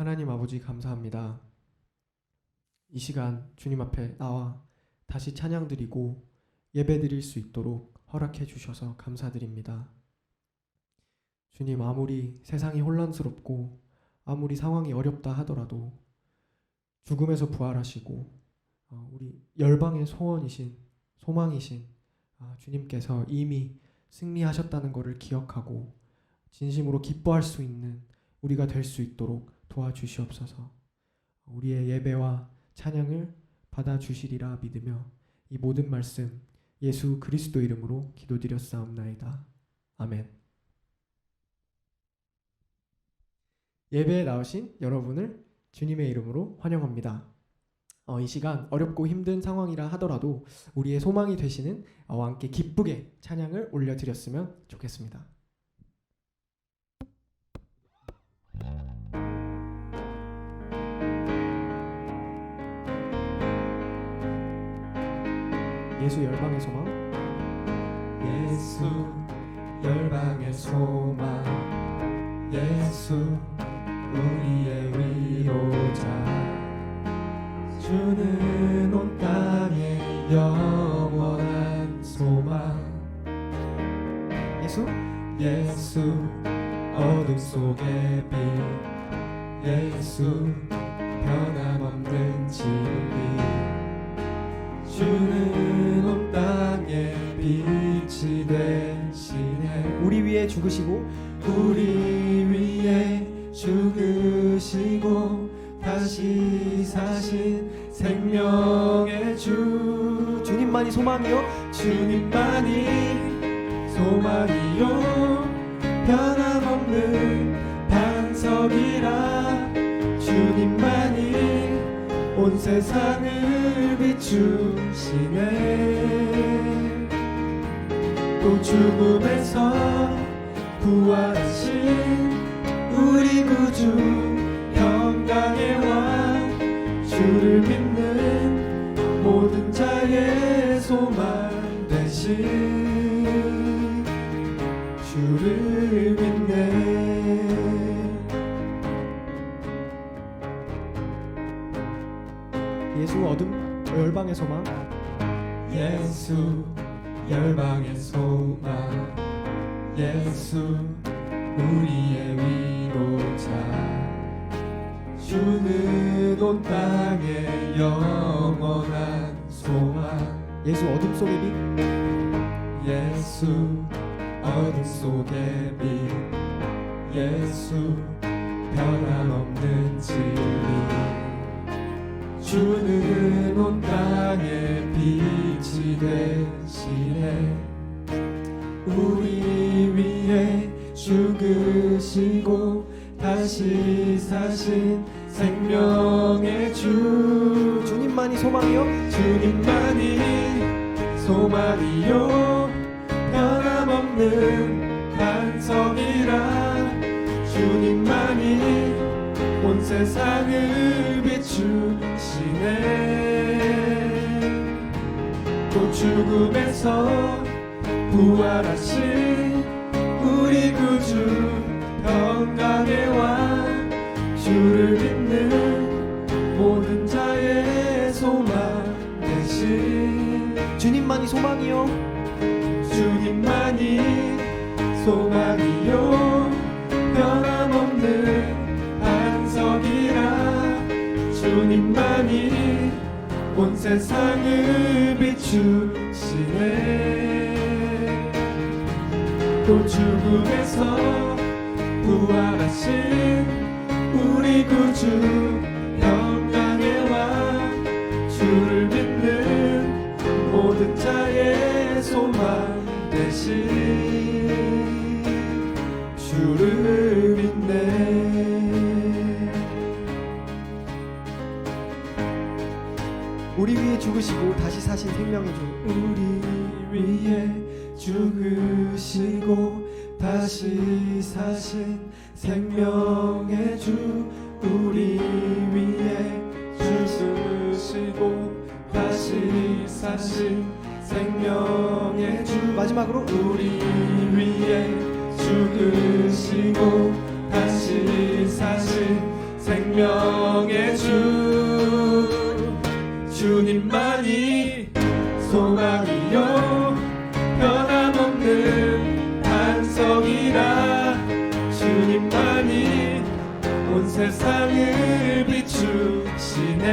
하나님 아버지 감사합니다. 이 시간 주님 앞에 나와 다시 찬양드리고 예배드릴 수 있도록 허락해 주셔서 감사드립니다. 주님, 아무리 세상이 혼란스럽고 아무리 상황이 어렵다 하더라도 죽음에서 부활하시고 우리 열방의 소원이신 소망이신 주님께서 이미 승리하셨다는 것을 기억하고 진심으로 기뻐할 수 있는 우리가 될 수 있도록 도와주시옵소서. 우리의 예배와 찬양을 받아주시리라 믿으며 이 모든 말씀 예수 그리스도 이름으로 기도드렸사옵나이다. 아멘. 예배에 나오신 여러분을 주님의 이름으로 환영합니다. 이 시간 어렵고 힘든 상황이라 하더라도 우리의 소망이 되시는 아와 함께 기쁘게 찬양을 올려드렸으면 좋겠습니다. 예수 열방의 소망, 예수 열방의 소망, 예수 우리의 위로자, 주는 온 땅의 영원한 소망. 예수 어둠 속의 빛, 예수 변함없는 진리, 주는 온 땅의 빛이 되시네. 우리 위에 죽으시고 우리 위에 죽으시고 다시 사신 생명의 주, 주님만이 소망이요 주님만이 소망이요 변함없는 반석이라, 주님만이 온 세상을 비추시네. 또 죽음에서 부활하신 우리 구주 평강의 왕, 주를 믿는 모든 자의 소망 되신 주를 믿네. 예수 어둠 열방의 소망, 예수 열방의 소망, 예수 우리의 위로자, 주는 온 땅의 영원한 소망. 예수 어둠 속의 빛, 예수 어둠 속의 빛, 예수 변함없는 진리, 주는 온 땅의 빛이 되시네. 우리 위에 죽으시고 다시 사신 생명의 주, 주님만이 소망이요 주님만이 소망이요 변함없는 반석이라, 주님만이 온 세상을 비추시네. 또 죽음에서 부활하신 우리 구주 평강의 왕, 주를 믿는 모든 자의 소망 되신, 주님만이 소망이요 주님만이 소망이요 변함없는 반석이라, 주님만이 온 세상을 비추시네. 또 죽음에서 부활하신 우리 구주 평강의 왕, 주를 믿는 모든 자의 소망 되신 주를 믿네. 우리 위에 죽으시고 다시 사신 생명의 주, 우리 위에 죽으시고 다시 사신 생명의 주, 우리 위에 죽으시고 다시 사신 생명의 주, 마지막으로 우리 위에 죽으시고 다시 사신 생명의 주 주님만이 소망이요 변함없는 반석이라 주님만이 온 세상을 비추시네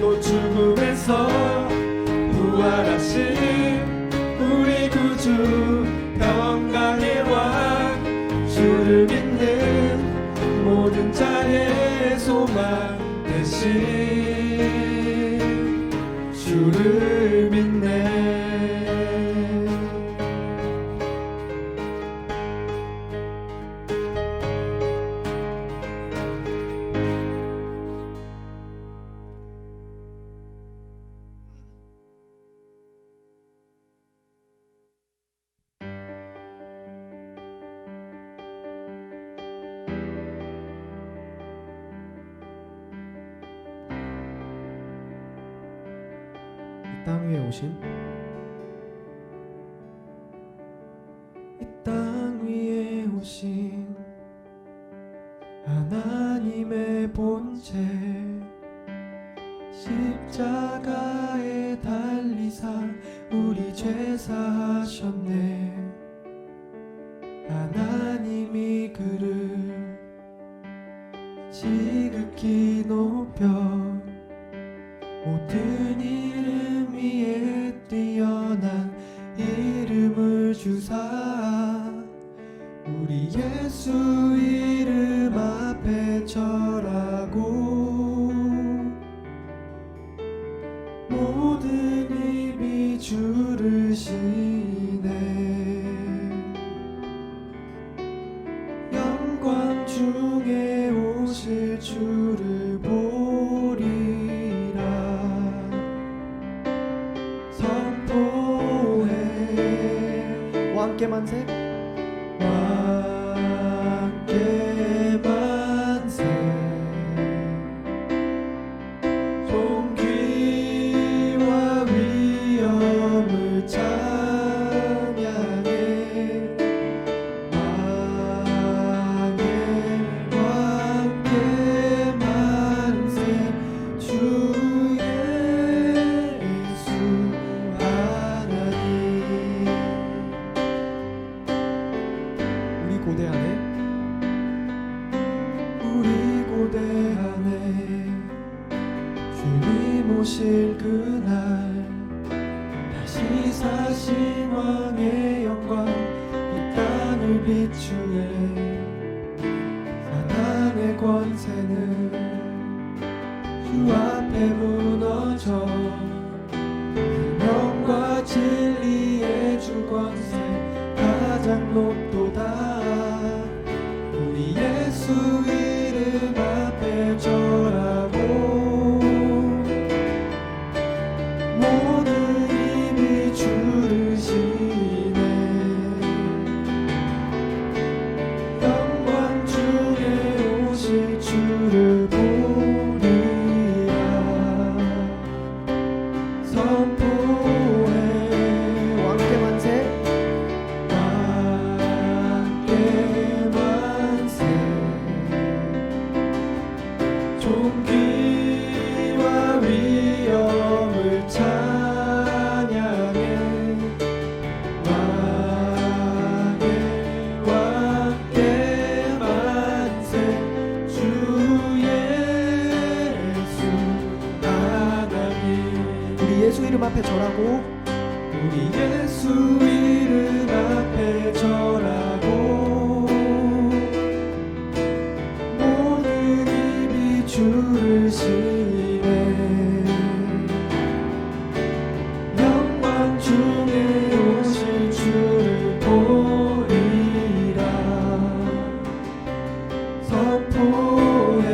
또 죽음에서 부활하신 우리 구주 평강의 왕 주를 믿는 모든 자의 소망 대신 주를 믿네 땅 위에 오신 이 땅 위에 오신 하나님의 본체 십자가에 달리사 우리 죄 사하셨네 하나님이 그를 지극히 높여 모든 이름 위에 뛰어난 이름을 주사 우리 예수 이름 앞에 절하고 모든 입이 주를 시네 영광 중에 오실 주를 보리라 선포해 왕께 만세 왕께 만세 존귀와 위엄을 찬양해 왕께 만세 주 예수 하나님 우리 고대 안에 주님 오실 그날 다시 사신 왕의 영광 이 땅을 비추네 사단의 권세는 주 앞에 무너져 생명과 진리의 주 권세 가장 높도다 우리 예수 이름 앞에 절하고 모든 입이 주를 시네 영광 중에 오실 주를 보리라 선포해 왕께 만세 왕께 만세 존귀와 위엄을 찬양해 왕께 만세 주 예수 하나님 우리 예수 이름 앞에 절하고 우리 예수 이름 앞에 절하고 모든 입이 주를 시네 영광 중에 오실 주를 보리라 선포해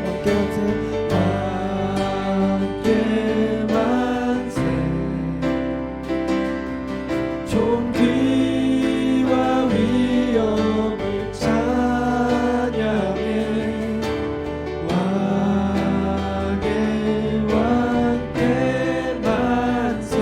왕께 만세 왕께 만세 존귀와 위엄을 찬양해 왕께 만세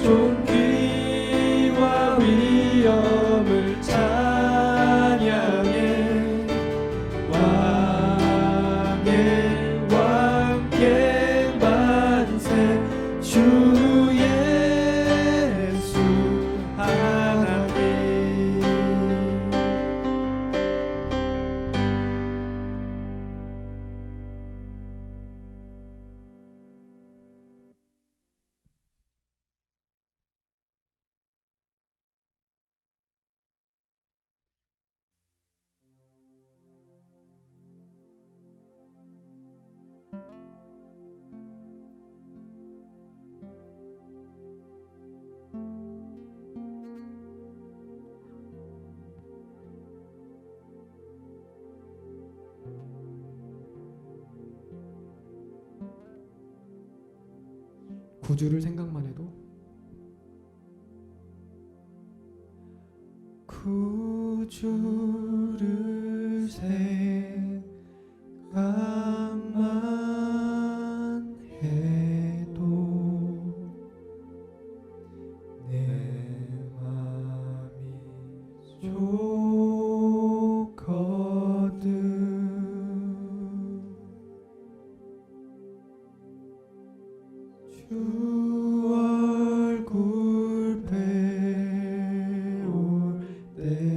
존귀와 위엄을 찬양해 왕의 왕께 만세 주 예수 하나님 구주를 생각만 해도 구주를 생각만 해도 내 맘이 좋거든 주 얼굴 배울 때야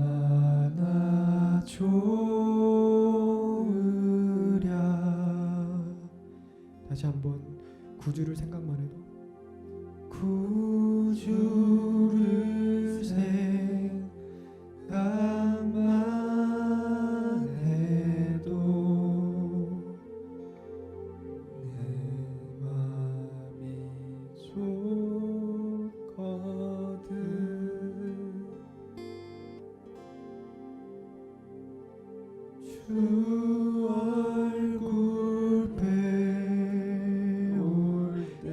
얼마나 좋으랴. 다시 한번 구주를 생각만 해도 구주를 생각만 해도 내 맘이 좋거든 주 얼굴 배울 때야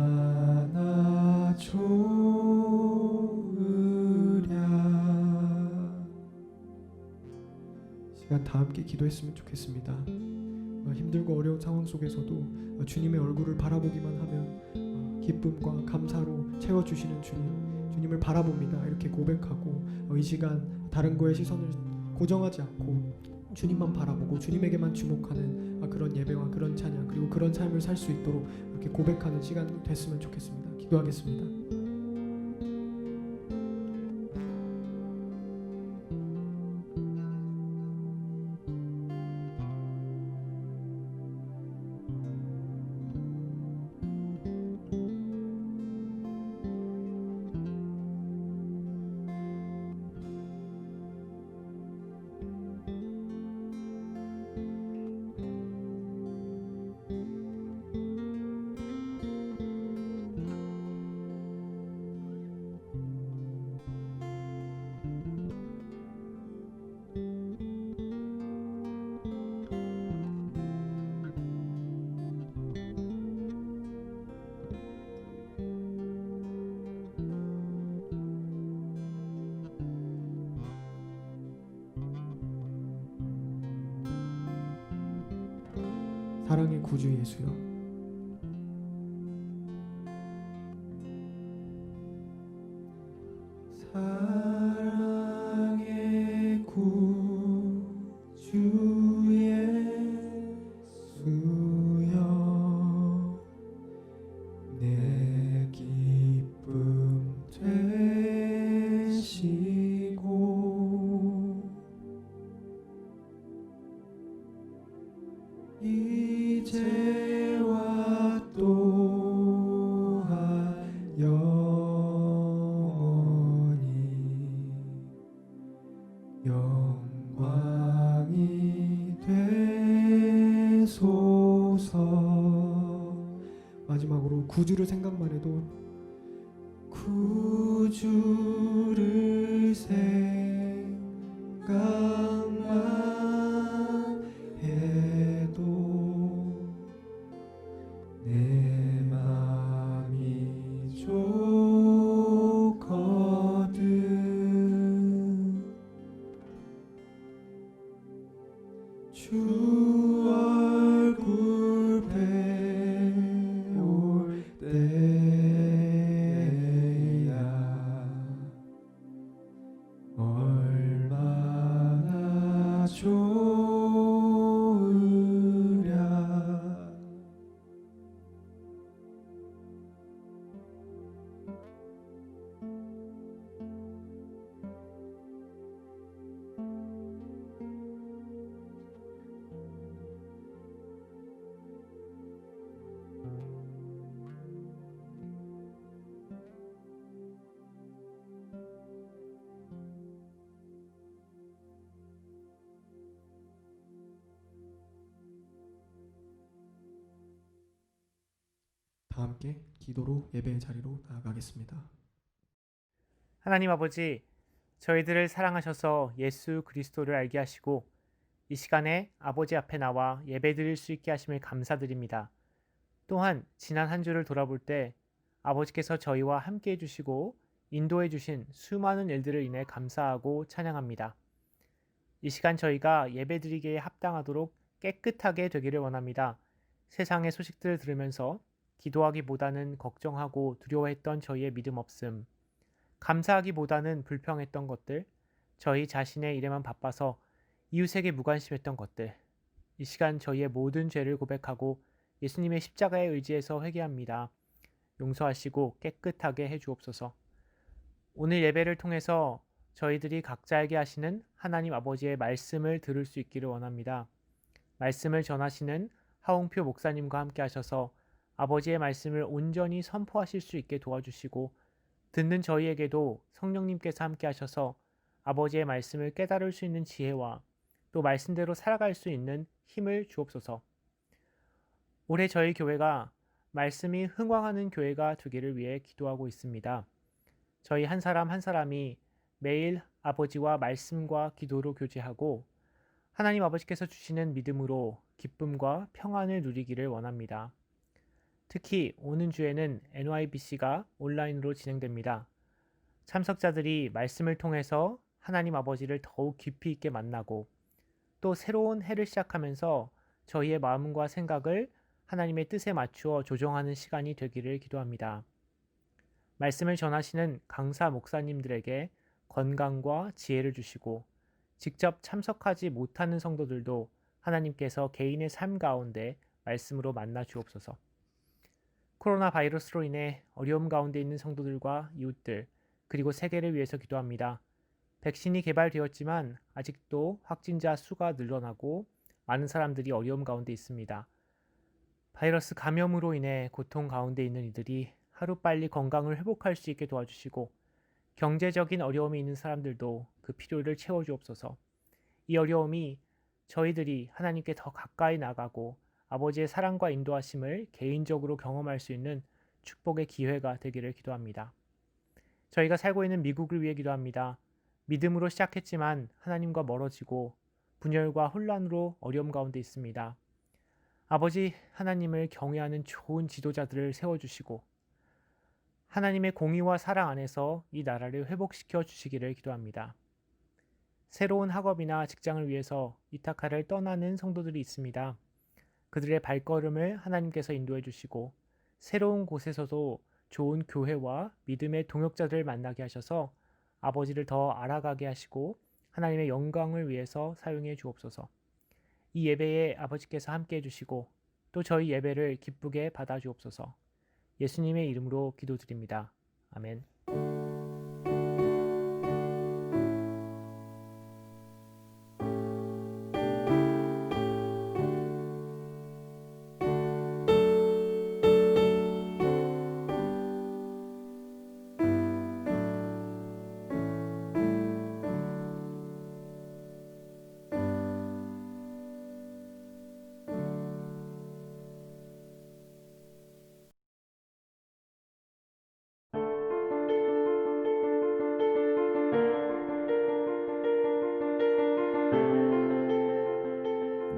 얼마나 좋으랴. 시간 다 함께 기도했으면 좋겠습니다. 힘들고 어려운 상황 속에서도 주님의 얼굴을 바라보기만 하면 기쁨과 감사로 채워주시는 주님을 바라봅니다. 이렇게 고백하고 이 시간 다른 거에 시선을 고정하지 않고 주님만 바라보고 주님에게만 주목하는 그런 예배와 그런 찬양 그리고 그런 삶을 살 수 있도록 이렇게 고백하는 시간이 됐으면 좋겠습니다. 기도하겠습니다. 사랑의 구주 예수여, 사랑의 구주 예수여 내 기쁨 되시고 이제와 또한 영원히 영광이 되소서. 마지막으로 구주를 생각만 해도 구주를 생각만 해도 내 맘이 좋거든 다 함께 기도로 예배의 자리로 나아가겠습니다. 하나님 아버지, 저희들을 사랑하셔서 예수 그리스도를 알게 하시고 이 시간에 아버지 앞에 나와 예배드릴 수 있게 하심을 감사드립니다. 또한 지난 한 주를 돌아볼 때 아버지께서 저희와 함께 해주시고 인도해 주신 수많은 일들을 인해 감사하고 찬양합니다. 이 시간 저희가 예배드리기에 합당하도록 깨끗하게 되기를 원합니다. 세상의 소식들을 들으면서 기도하기보다는 걱정하고 두려워했던 저희의 믿음 없음, 감사하기보다는 불평했던 것들, 저희 자신의 일에만 바빠서 이웃에게 무관심했던 것들, 이 시간 저희의 모든 죄를 고백하고 예수님의 십자가에 의지해서 회개합니다. 용서하시고 깨끗하게 해주옵소서. 오늘 예배를 통해서 저희들이 각자에게 하시는 하나님 아버지의 말씀을 들을 수 있기를 원합니다. 말씀을 전하시는 하홍표 목사님과 함께 하셔서 아버지의 말씀을 온전히 선포하실 수 있게 도와주시고 듣는 저희에게도 성령님께서 함께 하셔서 아버지의 말씀을 깨달을 수 있는 지혜와 또 말씀대로 살아갈 수 있는 힘을 주옵소서. 올해 저희 교회가 말씀이 흥왕하는 교회가 되기를 위해 기도하고 있습니다. 저희 한 사람 한 사람이 매일 아버지와 말씀과 기도로 교제하고 하나님 아버지께서 주시는 믿음으로 기쁨과 평안을 누리기를 원합니다. 특히 오는 주에는 NYBC가 온라인으로 진행됩니다. 참석자들이 말씀을 통해서 하나님 아버지를 더욱 깊이 있게 만나고 또 새로운 해를 시작하면서 저희의 마음과 생각을 하나님의 뜻에 맞추어 조정하는 시간이 되기를 기도합니다. 말씀을 전하시는 강사 목사님들에게 건강과 지혜를 주시고 직접 참석하지 못하는 성도들도 하나님께서 개인의 삶 가운데 말씀으로 만나 주옵소서. 코로나 바이러스로 인해 어려움 가운데 있는 성도들과 이웃들 그리고 세계를 위해서 기도합니다. 백신이 개발되었지만 아직도 확진자 수가 늘어나고 많은 사람들이 어려움 가운데 있습니다. 바이러스 감염으로 인해 고통 가운데 있는 이들이 하루빨리 건강을 회복할 수 있게 도와주시고 경제적인 어려움이 있는 사람들도 그 필요를 채워주옵소서. 이 어려움이 저희들이 하나님께 더 가까이 나가고 아버지의 사랑과 인도하심을 개인적으로 경험할 수 있는 축복의 기회가 되기를 기도합니다. 저희가 살고 있는 미국을 위해 기도합니다. 믿음으로 시작했지만 하나님과 멀어지고 분열과 혼란으로 어려움 가운데 있습니다. 아버지 하나님을 경외하는 좋은 지도자들을 세워주시고 하나님의 공의와 사랑 안에서 이 나라를 회복시켜 주시기를 기도합니다. 새로운 학업이나 직장을 위해서 이타카를 떠나는 성도들이 있습니다. 그들의 발걸음을 하나님께서 인도해 주시고 새로운 곳에서도 좋은 교회와 믿음의 동역자들을 만나게 하셔서 아버지를 더 알아가게 하시고 하나님의 영광을 위해서 사용해 주옵소서. 이 예배에 아버지께서 함께 해주시고 또 저희 예배를 기쁘게 받아 주옵소서. 예수님의 이름으로 기도드립니다. 아멘.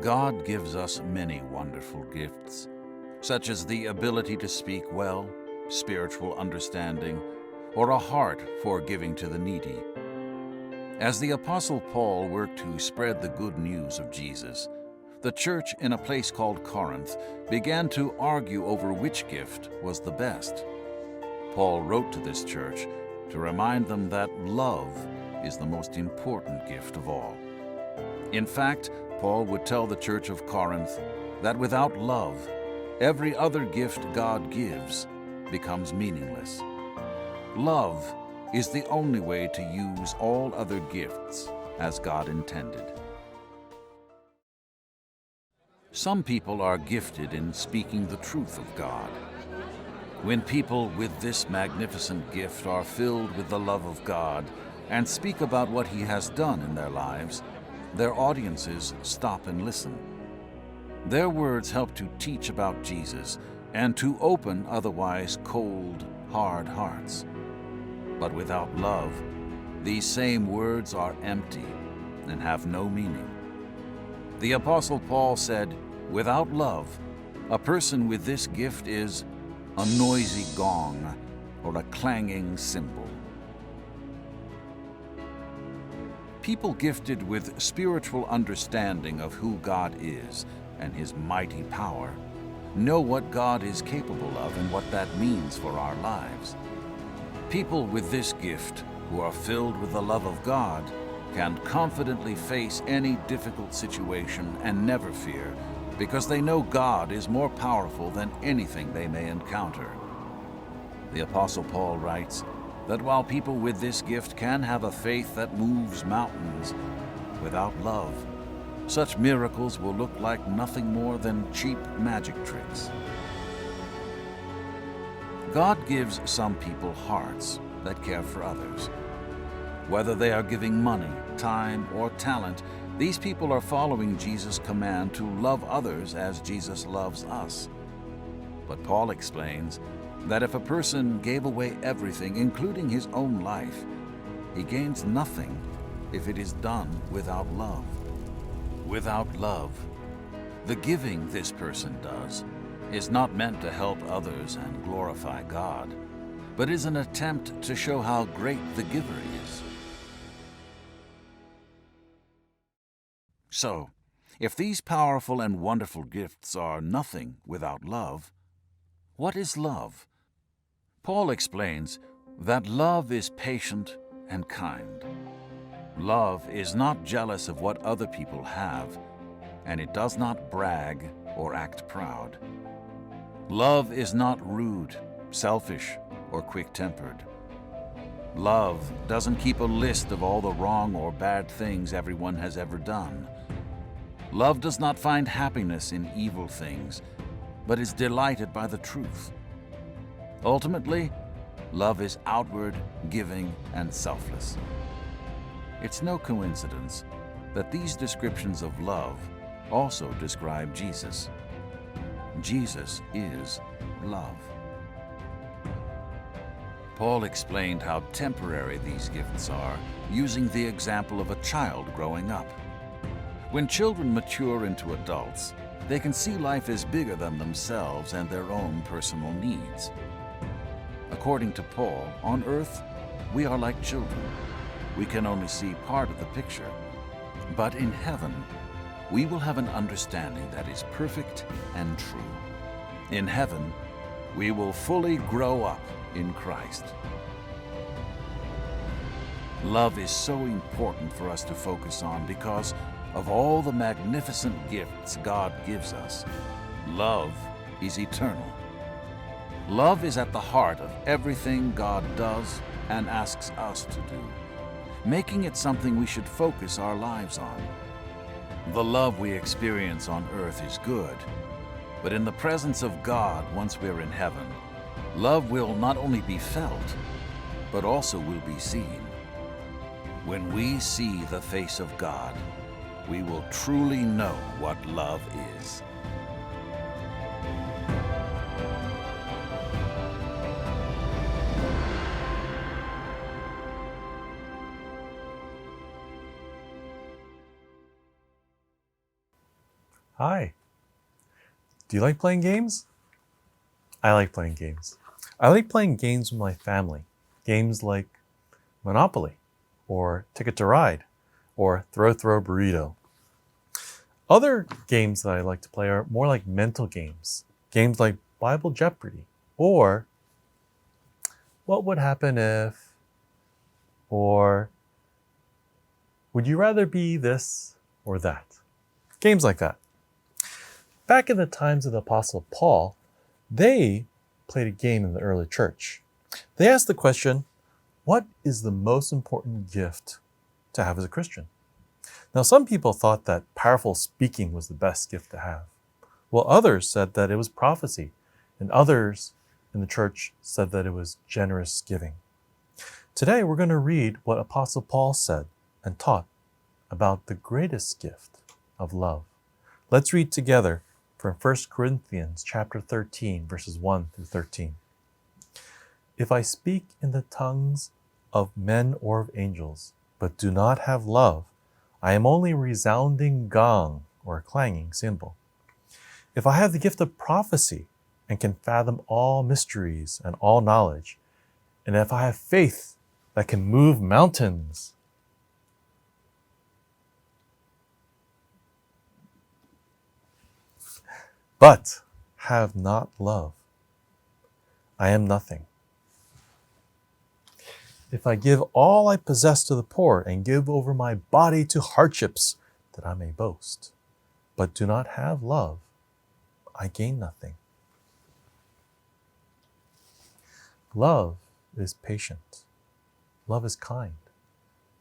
God gives us many wonderful gifts, such as the ability to speak well, spiritual understanding, or a heart for giving to the needy. As the Apostle Paul worked to spread the good news of Jesus, the church in a place called Corinth began to argue over which gift was the best. Paul wrote to this church to remind them that love is the most important gift of all. In fact, Paul would tell the church of Corinth that without love, every other gift God gives becomes meaningless. Love is the only way to use all other gifts as God intended. Some people are gifted in speaking the truth of God. When people with this magnificent gift are filled with the love of God and speak about what He has done in their lives, their audiences stop and listen. Their words help to teach about Jesus and to open otherwise cold, hard hearts. But without love, these same words are empty and have no meaning. The Apostle Paul said, "Without love, a person with this gift is a noisy gong or a clanging cymbal." People gifted with spiritual understanding of who God is and His mighty power know what God is capable of and what that means for our lives. People with this gift, who are filled with the love of God, can confidently face any difficult situation and never fear, because they know God is more powerful than anything they may encounter. The Apostle Paul writes that while people with this gift can have a faith that moves mountains, without love, such miracles will look like nothing more than cheap magic tricks. God gives some people hearts that care for others. Whether they are giving money, time, or talent, these people are following Jesus' command to love others as Jesus loves us. But Paul explains that if a person gave away everything, including his own life, he gains nothing if it is done without love. Without love, the giving this person does is not meant to help others and glorify God, but is an attempt to show how great the giver is. So, if these powerful and wonderful gifts are nothing without love, what is love? Paul explains that love is patient and kind. Love is not jealous of what other people have, and it does not brag or act proud. Love is not rude, selfish, or quick-tempered. Love doesn't keep a list of all the wrong or bad things everyone has ever done. Love does not find happiness in evil things, but is delighted by the truth. Ultimately, love is outward, giving, and selfless. It's no coincidence that these descriptions of love also describe Jesus. Jesus is love. Paul explained how temporary these gifts are, using the example of a child growing up. When children mature into adults, they can see life as bigger than themselves and their own personal needs. According to Paul, on earth, we are like children. We can only see part of the picture. But in heaven, we will have an understanding that is perfect and true. In heaven, we will fully grow up in Christ. Love is so important for us to focus on because of all the magnificent gifts God gives us. Love is eternal. Love is at the heart of everything God does and asks us to do, making it something we should focus our lives on. The love we experience on earth is good, but in the presence of God, once we're in heaven, love will not only be felt, but also will be seen. When we see the face of God, we will truly know what love is. Hi. Do you like playing games? I like playing games. I like playing games with my family. Games like Monopoly, or Ticket to Ride, or Throw Burrito. Other games that I like to play are more like mental games. Games like Bible Jeopardy, or What Would Happen If, or Would You Rather Be This or That? Games like that. Back in the times of the Apostle Paul, they played a game in the early church. They asked the question, what is the most important gift to have as a Christian? Now, some people thought that powerful speaking was the best gift to have, while others said that it was prophecy, and others in the church said that it was generous giving. Today, we're going to read what Apostle Paul said and taught about the greatest gift of love. Let's read together from 1 Corinthians chapter 13, verses 1 through 13. If I speak in the tongues of men or of angels, but do not have love, I am only a resounding gong or a clanging cymbal. If I have the gift of prophecy and can fathom all mysteries and all knowledge, and if I have faith that can move mountains, but have not love, I am nothing. If I give all I possess to the poor and give over my body to hardships that I may boast, but do not have love, I gain nothing. Love is patient. Love is kind.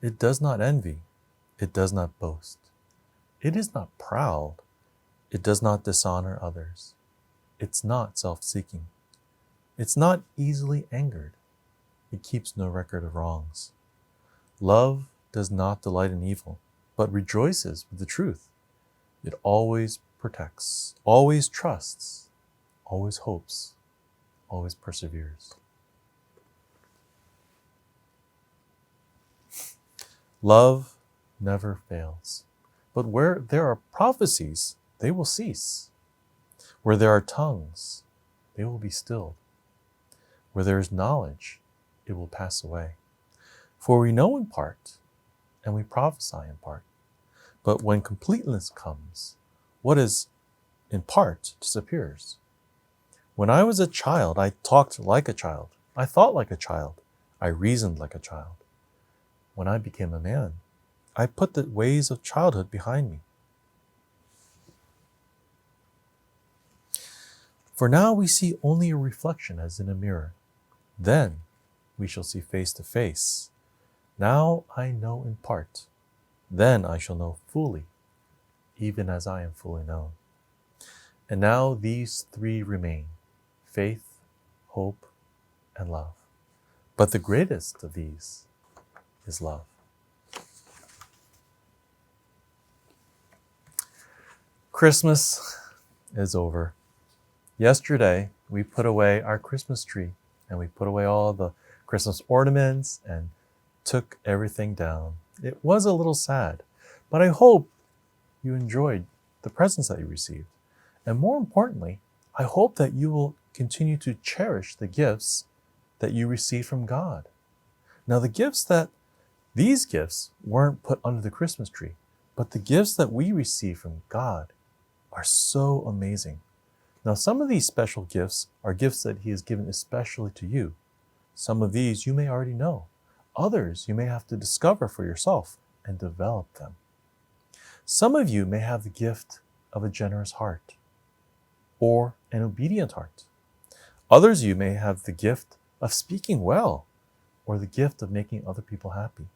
It does not envy. It does not boast. It is not proud. It does not dishonor others. It's not self-seeking. It's not easily angered. It keeps no record of wrongs. Love does not delight in evil, but rejoices with the truth. It always protects, always trusts, always hopes, always perseveres. Love never fails. But where there are prophecies, they will cease. Where there are tongues, they will be stilled. Where there is knowledge, it will pass away. For we know in part, and we prophesy in part. But when completeness comes, what is in part disappears. When I was a child, I talked like a child. I thought like a child. I reasoned like a child. When I became a man, I put the ways of childhood behind me. For now we see only a reflection as in a mirror. Then we shall see face to face. Now I know in part. Then I shall know fully, even as I am fully known. And now these three remain: faith, hope, and love. But the greatest of these is love. Christmas is over. Yesterday, we put away our Christmas tree and we put away all the Christmas ornaments and took everything down. It was a little sad, but I hope you enjoyed the presents that you received. And more importantly, I hope that you will continue to cherish the gifts that you received from God. Now, these gifts weren't put under the Christmas tree, but the gifts that we receive from God are so amazing. Now, some of these special gifts are gifts that He has given especially to you. Some of these you may already know. Others you may have to discover for yourself and develop them. Some of you may have the gift of a generous heart or an obedient heart. Others of you may have the gift of speaking well or the gift of making other people happy.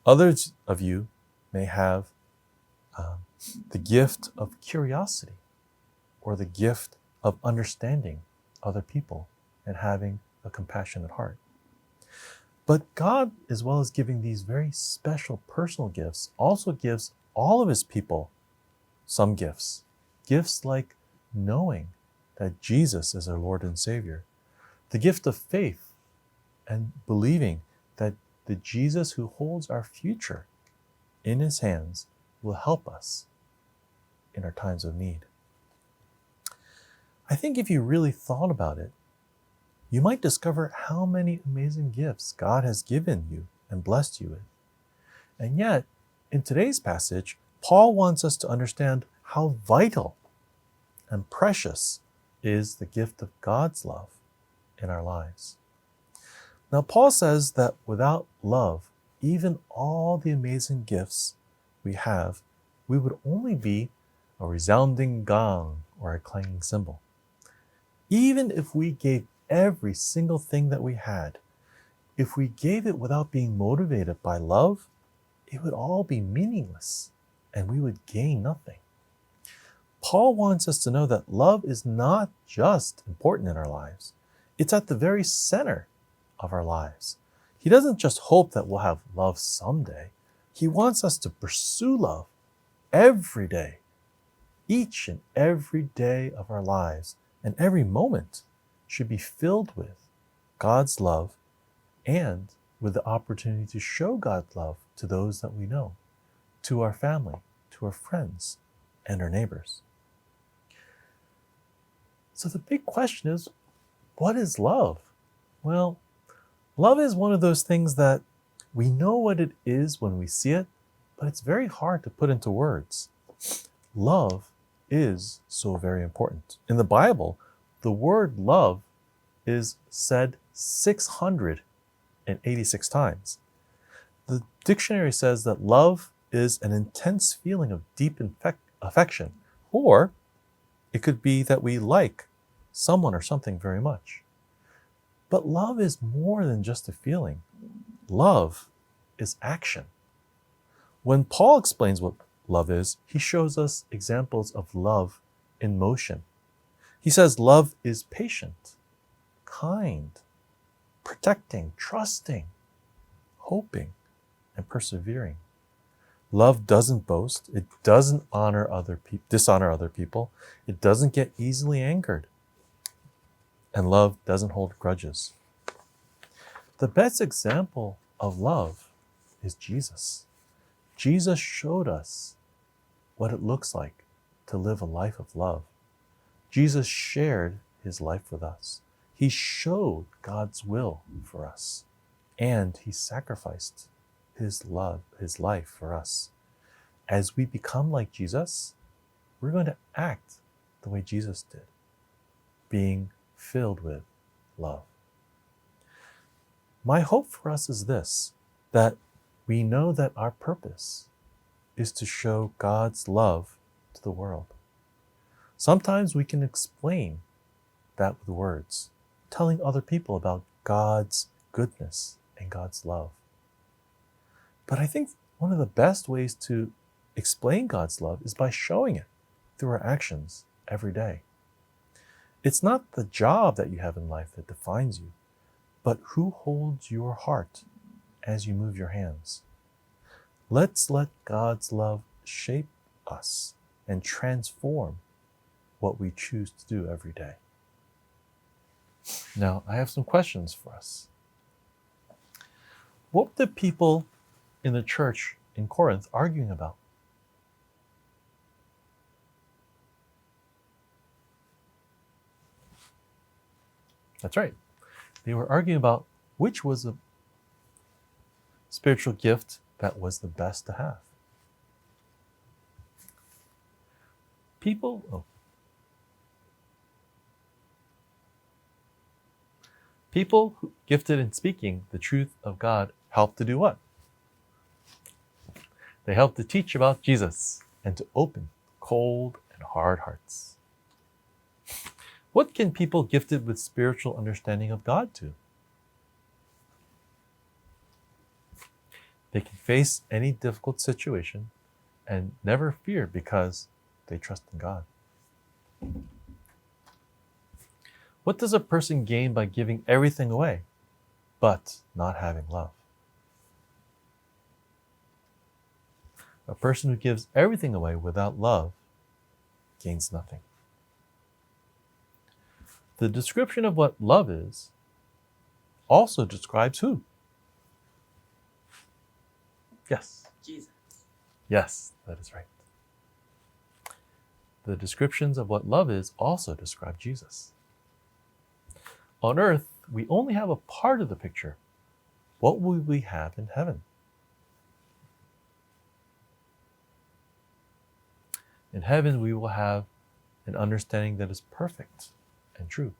Others of you may have the gift of curiosity or the gift of understanding other people and having a compassionate heart. But God, as well as giving these very special personal gifts, also gives all of His people some gifts. Gifts like knowing that Jesus is our Lord and Savior. The gift of faith and believing that the Jesus who holds our future in His hands will help us in our times of need. I think if you really thought about it, you might discover how many amazing gifts God has given you and blessed you with. And yet, in today's passage, Paul wants us to understand how vital and precious is the gift of God's love in our lives. Now, Paul says that without love, even all the amazing gifts we have, we would only be a resounding gong or a clanging cymbal. Even if we gave every single thing that we had, if we gave it without being motivated by love, it would all be meaningless and we would gain nothing. Paul wants us to know that love is not just important in our lives. It's at the very center of our lives. He doesn't just hope that we'll have love someday. He wants us to pursue love every day, each and every day of our lives and every moment should be filled with God's love and with the opportunity to show God's love to those that we know, to our family, to our friends, and our neighbors. So the big question is, what is love? Well, love is one of those things that we know what it is when we see it, but it's very hard to put into words. Love is so very important. In the Bible, the word love is said 686 times. The dictionary says that love is an intense feeling of deep affection, or it could be that we like someone or something very much. But love is more than just a feeling. Love is action. When Paul explains what love is, he shows us examples of love in motion. He says love is patient, kind, protecting, trusting, hoping, and persevering. Love doesn't boast. It doesn't dishonor other people. It doesn't get easily angered. And love doesn't hold grudges. The best example of love is Jesus. Jesus showed us what it looks like to live a life of love. Jesus shared his life with us. He showed God's will for us, and he sacrificed his life for us. As we become like Jesus, we're going to act the way Jesus did, being filled with love. My hope for us is this, that we know that our purpose is to show God's love to the world. Sometimes we can explain that with words, telling other people about God's goodness and God's love. But I think one of the best ways to explain God's love is by showing it through our actions every day. It's not the job that you have in life that defines you, but who holds your heart as you move your hands. Let's let God's love shape us and transform what we choose to do every day. Now, I have some questions for us. What were the people in the church in Corinth arguing about? That's right. They were arguing about which was the spiritual gift that was the best to have. People who gifted in speaking the truth of God help to do what? They help to teach about Jesus and to open cold and hard hearts. What can people gifted with spiritual understanding of God do? They can face any difficult situation and never fear because they trust in God. What does a person gain by giving everything away, but not having love? A person who gives everything away without love gains nothing. The description of what love is also describes who? Yes. Jesus. Yes, that is right. The descriptions of what love is also describe Jesus. On earth, we only have a part of the picture. What will we have in heaven? In heaven, we will have an understanding that is perfect and true.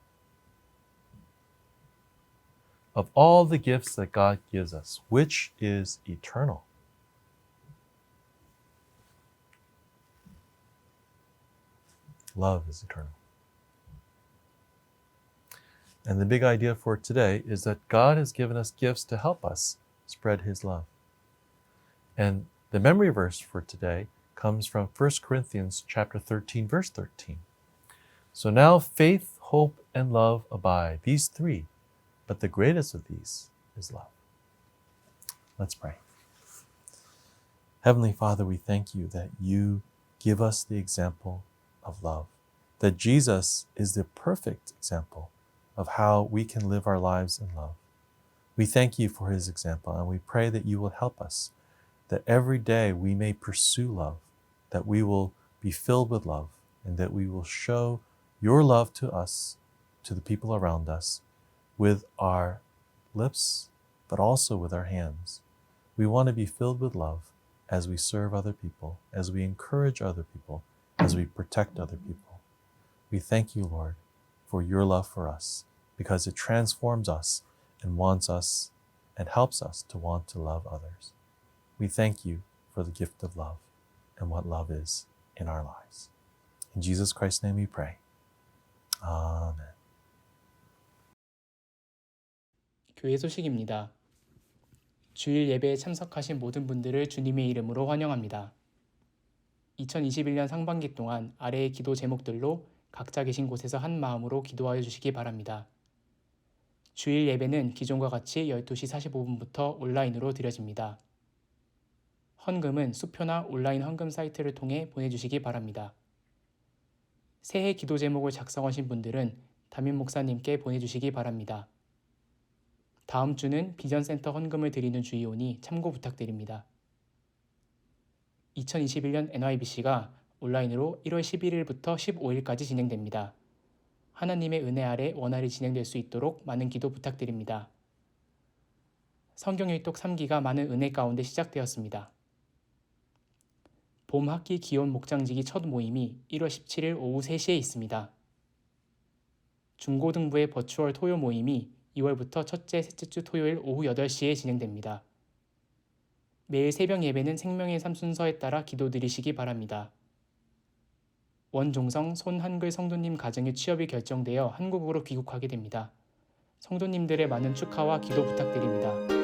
Of all the gifts that God gives us, which is eternal? Love is eternal. And the big idea for today is that God has given us gifts to help us spread his love. And the memory verse for today comes from 1 Corinthians chapter 13, verse 13. So now faith, hope, and love abide, these three, but the greatest of these is love. Let's pray. Heavenly Father, we thank you that you give us the example of love, that Jesus is the perfect example of how we can live our lives in love. We thank you for his example, and we pray that you will help us, that every day we may pursue love, that we will be filled with love, and that we will show your love to us, to the people around us, with our lips, but also with our hands. We want to be filled with love as we serve other people, as we encourage other people, as we protect other people. We thank you, Lord, for your love for us, because it transforms us and wants us and helps us to want to love others. We thank you for the gift of love and what love is in our lives. In Jesus Christ's name we pray. Amen. 교회 소식입니다. 주일 예배에 참석하신 모든 분들을 주님의 이름으로 환영합니다. 2021년 상반기 동안 아래의 기도 제목들로 각자 계신 곳에서 한 마음으로 기도하여 주시기 바랍니다. 주일 예배는 기존과 같이 12시 45분부터 온라인으로 드려집니다. 헌금은 수표나 온라인 헌금 사이트를 통해 보내주시기 바랍니다. 새해 기도 제목을 작성하신 분들은 담임 목사님께 보내주시기 바랍니다. 다음 주는 비전센터 헌금을 드리는 주이오니 참고 부탁드립니다. 2021년 NYBC가 온라인으로 1월 11일부터 15일까지 진행됩니다. 하나님의 은혜 아래 원활히 진행될 수 있도록 많은 기도 부탁드립니다. 성경일독 3기가 많은 은혜 가운데 시작되었습니다. 봄 학기 기온 목장지기 첫 모임이 1월 17일 오후 3시에 있습니다. 중고등부의 버추얼 토요 모임이 2월부터 첫째, 셋째 주 토요일 오후 8시에 진행됩니다. 매일 새벽 예배는 생명의 삶 순서에 따라 기도드리시기 바랍니다. 원종성 손한글 성도님 가정의 취업이 결정되어 한국으로 귀국하게 됩니다. 성도님들의 많은 축하와 기도 부탁드립니다.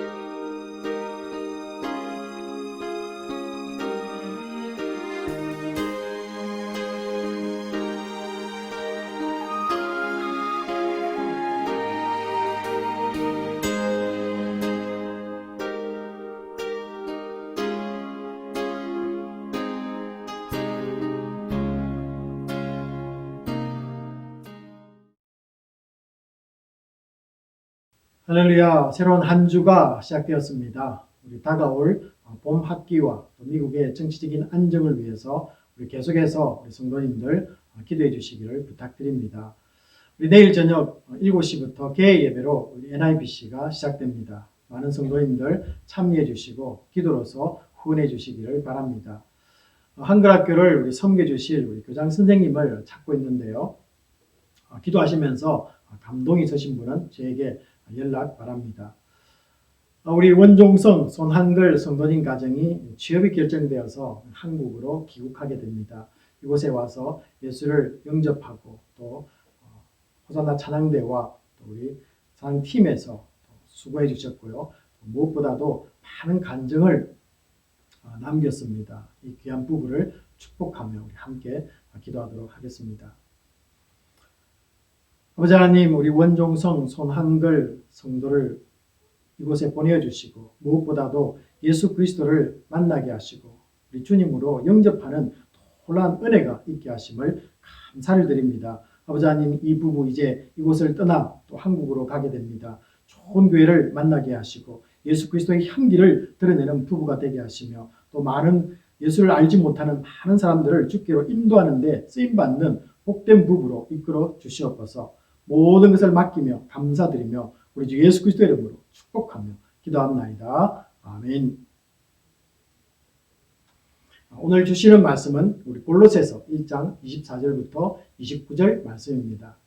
할렐루야, 새로운 한 주가 시작되었습니다. 우리 다가올 봄 학기와 또 미국의 정치적인 안정을 위해서 우리 계속해서 우리 성도님들 기도해 주시기를 부탁드립니다. 우리 내일 저녁 7시부터 개회 예배로 우리 NIBC가 시작됩니다. 많은 성도님들 참여해 주시고 기도로서 후원해 주시기를 바랍니다. 한글학교를 우리 섬겨 주실 우리 교장 선생님을 찾고 있는데요. 기도하시면서 감동이 있으신 분은 저에게 연락 바랍니다. 우리 원종성 손한글 성도님 가정이 취업이 결정되어서 한국으로 귀국하게 됩니다. 이곳에 와서 예수를 영접하고 또 호산나 찬양대와 또 우리 찬양팀에서 수고해 주셨고요. 무엇보다도 많은 간증을 남겼습니다. 이 귀한 부부를 축복하며 우리 함께 기도하도록 하겠습니다. 아버지 하나님, 우리 원종성 손한글 성도를 이곳에 보내주시고 무엇보다도 예수 그리스도를 만나게 하시고 우리 주님으로 영접하는 놀라운 은혜가 있게 하심을 감사를 드립니다. 아버지 하나님, 이 부부 이제 이곳을 떠나 또 한국으로 가게 됩니다. 좋은 교회를 만나게 하시고 예수 그리스도의 향기를 드러내는 부부가 되게 하시며 또 많은 예수를 알지 못하는 많은 사람들을 주께로 인도하는 데 쓰임받는 복된 부부로 이끌어 주시옵소서. 모든 것을 맡기며 감사드리며 우리 주 예수 그리스도의 이름으로 축복하며 기도합나이다. 아멘. 오늘 주시는 말씀은 우리 골로새서 1장 24절부터 29절 말씀입니다.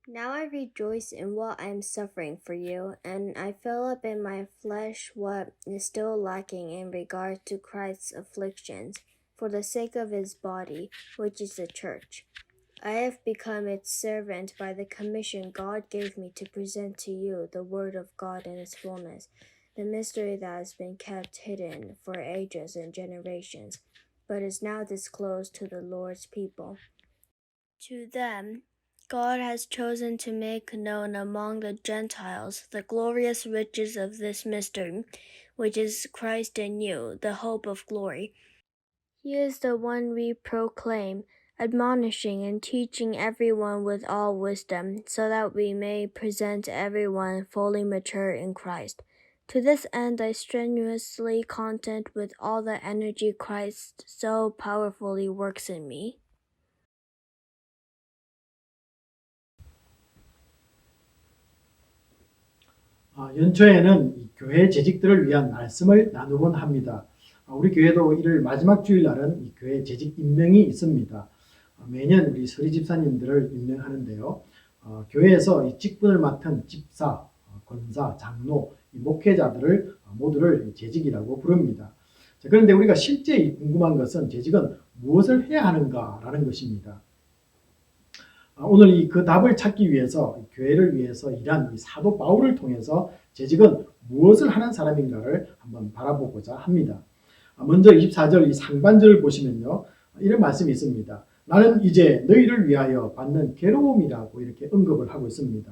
Now I rejoice in what I am suffering for you, and I fill up in my flesh what is still lacking in regard to Christ's afflictions, for the sake of his body, which is the church. I have become its servant by the commission God gave me to present to you the word of God in its fullness, the mystery that has been kept hidden for ages and generations, but is now disclosed to the Lord's people. To them, God has chosen to make known among the Gentiles the glorious riches of this mystery, which is Christ in you, the hope of glory. He is the one we proclaim, admonishing and teaching everyone with all wisdom, so that we may present everyone fully mature in Christ. To this end, I strenuously contend with all the energy Christ so powerfully works in me. 연초에는 이 교회 재직들을 위한 말씀을 나누곤 합니다. 우리 교회도 1월 마지막 주일날은 이 교회 재직 임명이 있습니다. 매년 우리 서리 집사님들을 임명하는데요. 교회에서 이 직분을 맡은 집사, 권사, 장로, 이 목회자들을 모두를 재직이라고 부릅니다. 자, 그런데 우리가 실제 궁금한 것은 재직은 무엇을 해야 하는가라는 것입니다. 오늘 그 답을 찾기 위해서 교회를 위해서 일한 이 사도 바울을 통해서 재직은 무엇을 하는 사람인가를 한번 바라보고자 합니다. 먼저 24절 이 상반절을 보시면요. 이런 말씀이 있습니다. 나는 이제 너희를 위하여 받는 괴로움이라고 이렇게 언급을 하고 있습니다.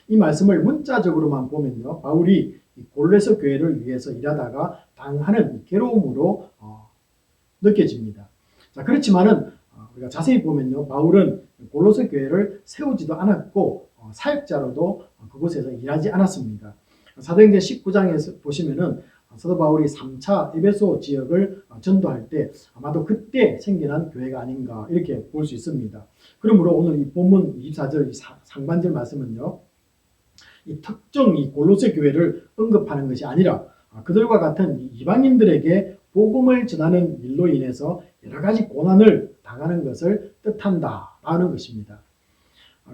이 말씀을 문자적으로만 보면요. 바울이 골로새 교회를 위해서 일하다가 당하는 괴로움으로 느껴집니다. 자, 그렇지만은 우리가 자세히 보면요. 바울은 골로새 교회를 세우지도 않았고 사역자로도 그곳에서 일하지 않았습니다. 사도행전 19장에서 보시면은 사도 바울이 3차 에베소 지역을 전도할 때 아마도 그때 생겨난 교회가 아닌가 이렇게 볼 수 있습니다. 그러므로 오늘 이 본문 24절 이 상반절 말씀은요. 이 특정 이 골로새 교회를 언급하는 것이 아니라 그들과 같은 이방인들에게 복음을 전하는 일로 인해서 여러 가지 고난을 당하는 것을 뜻한다라는 것입니다.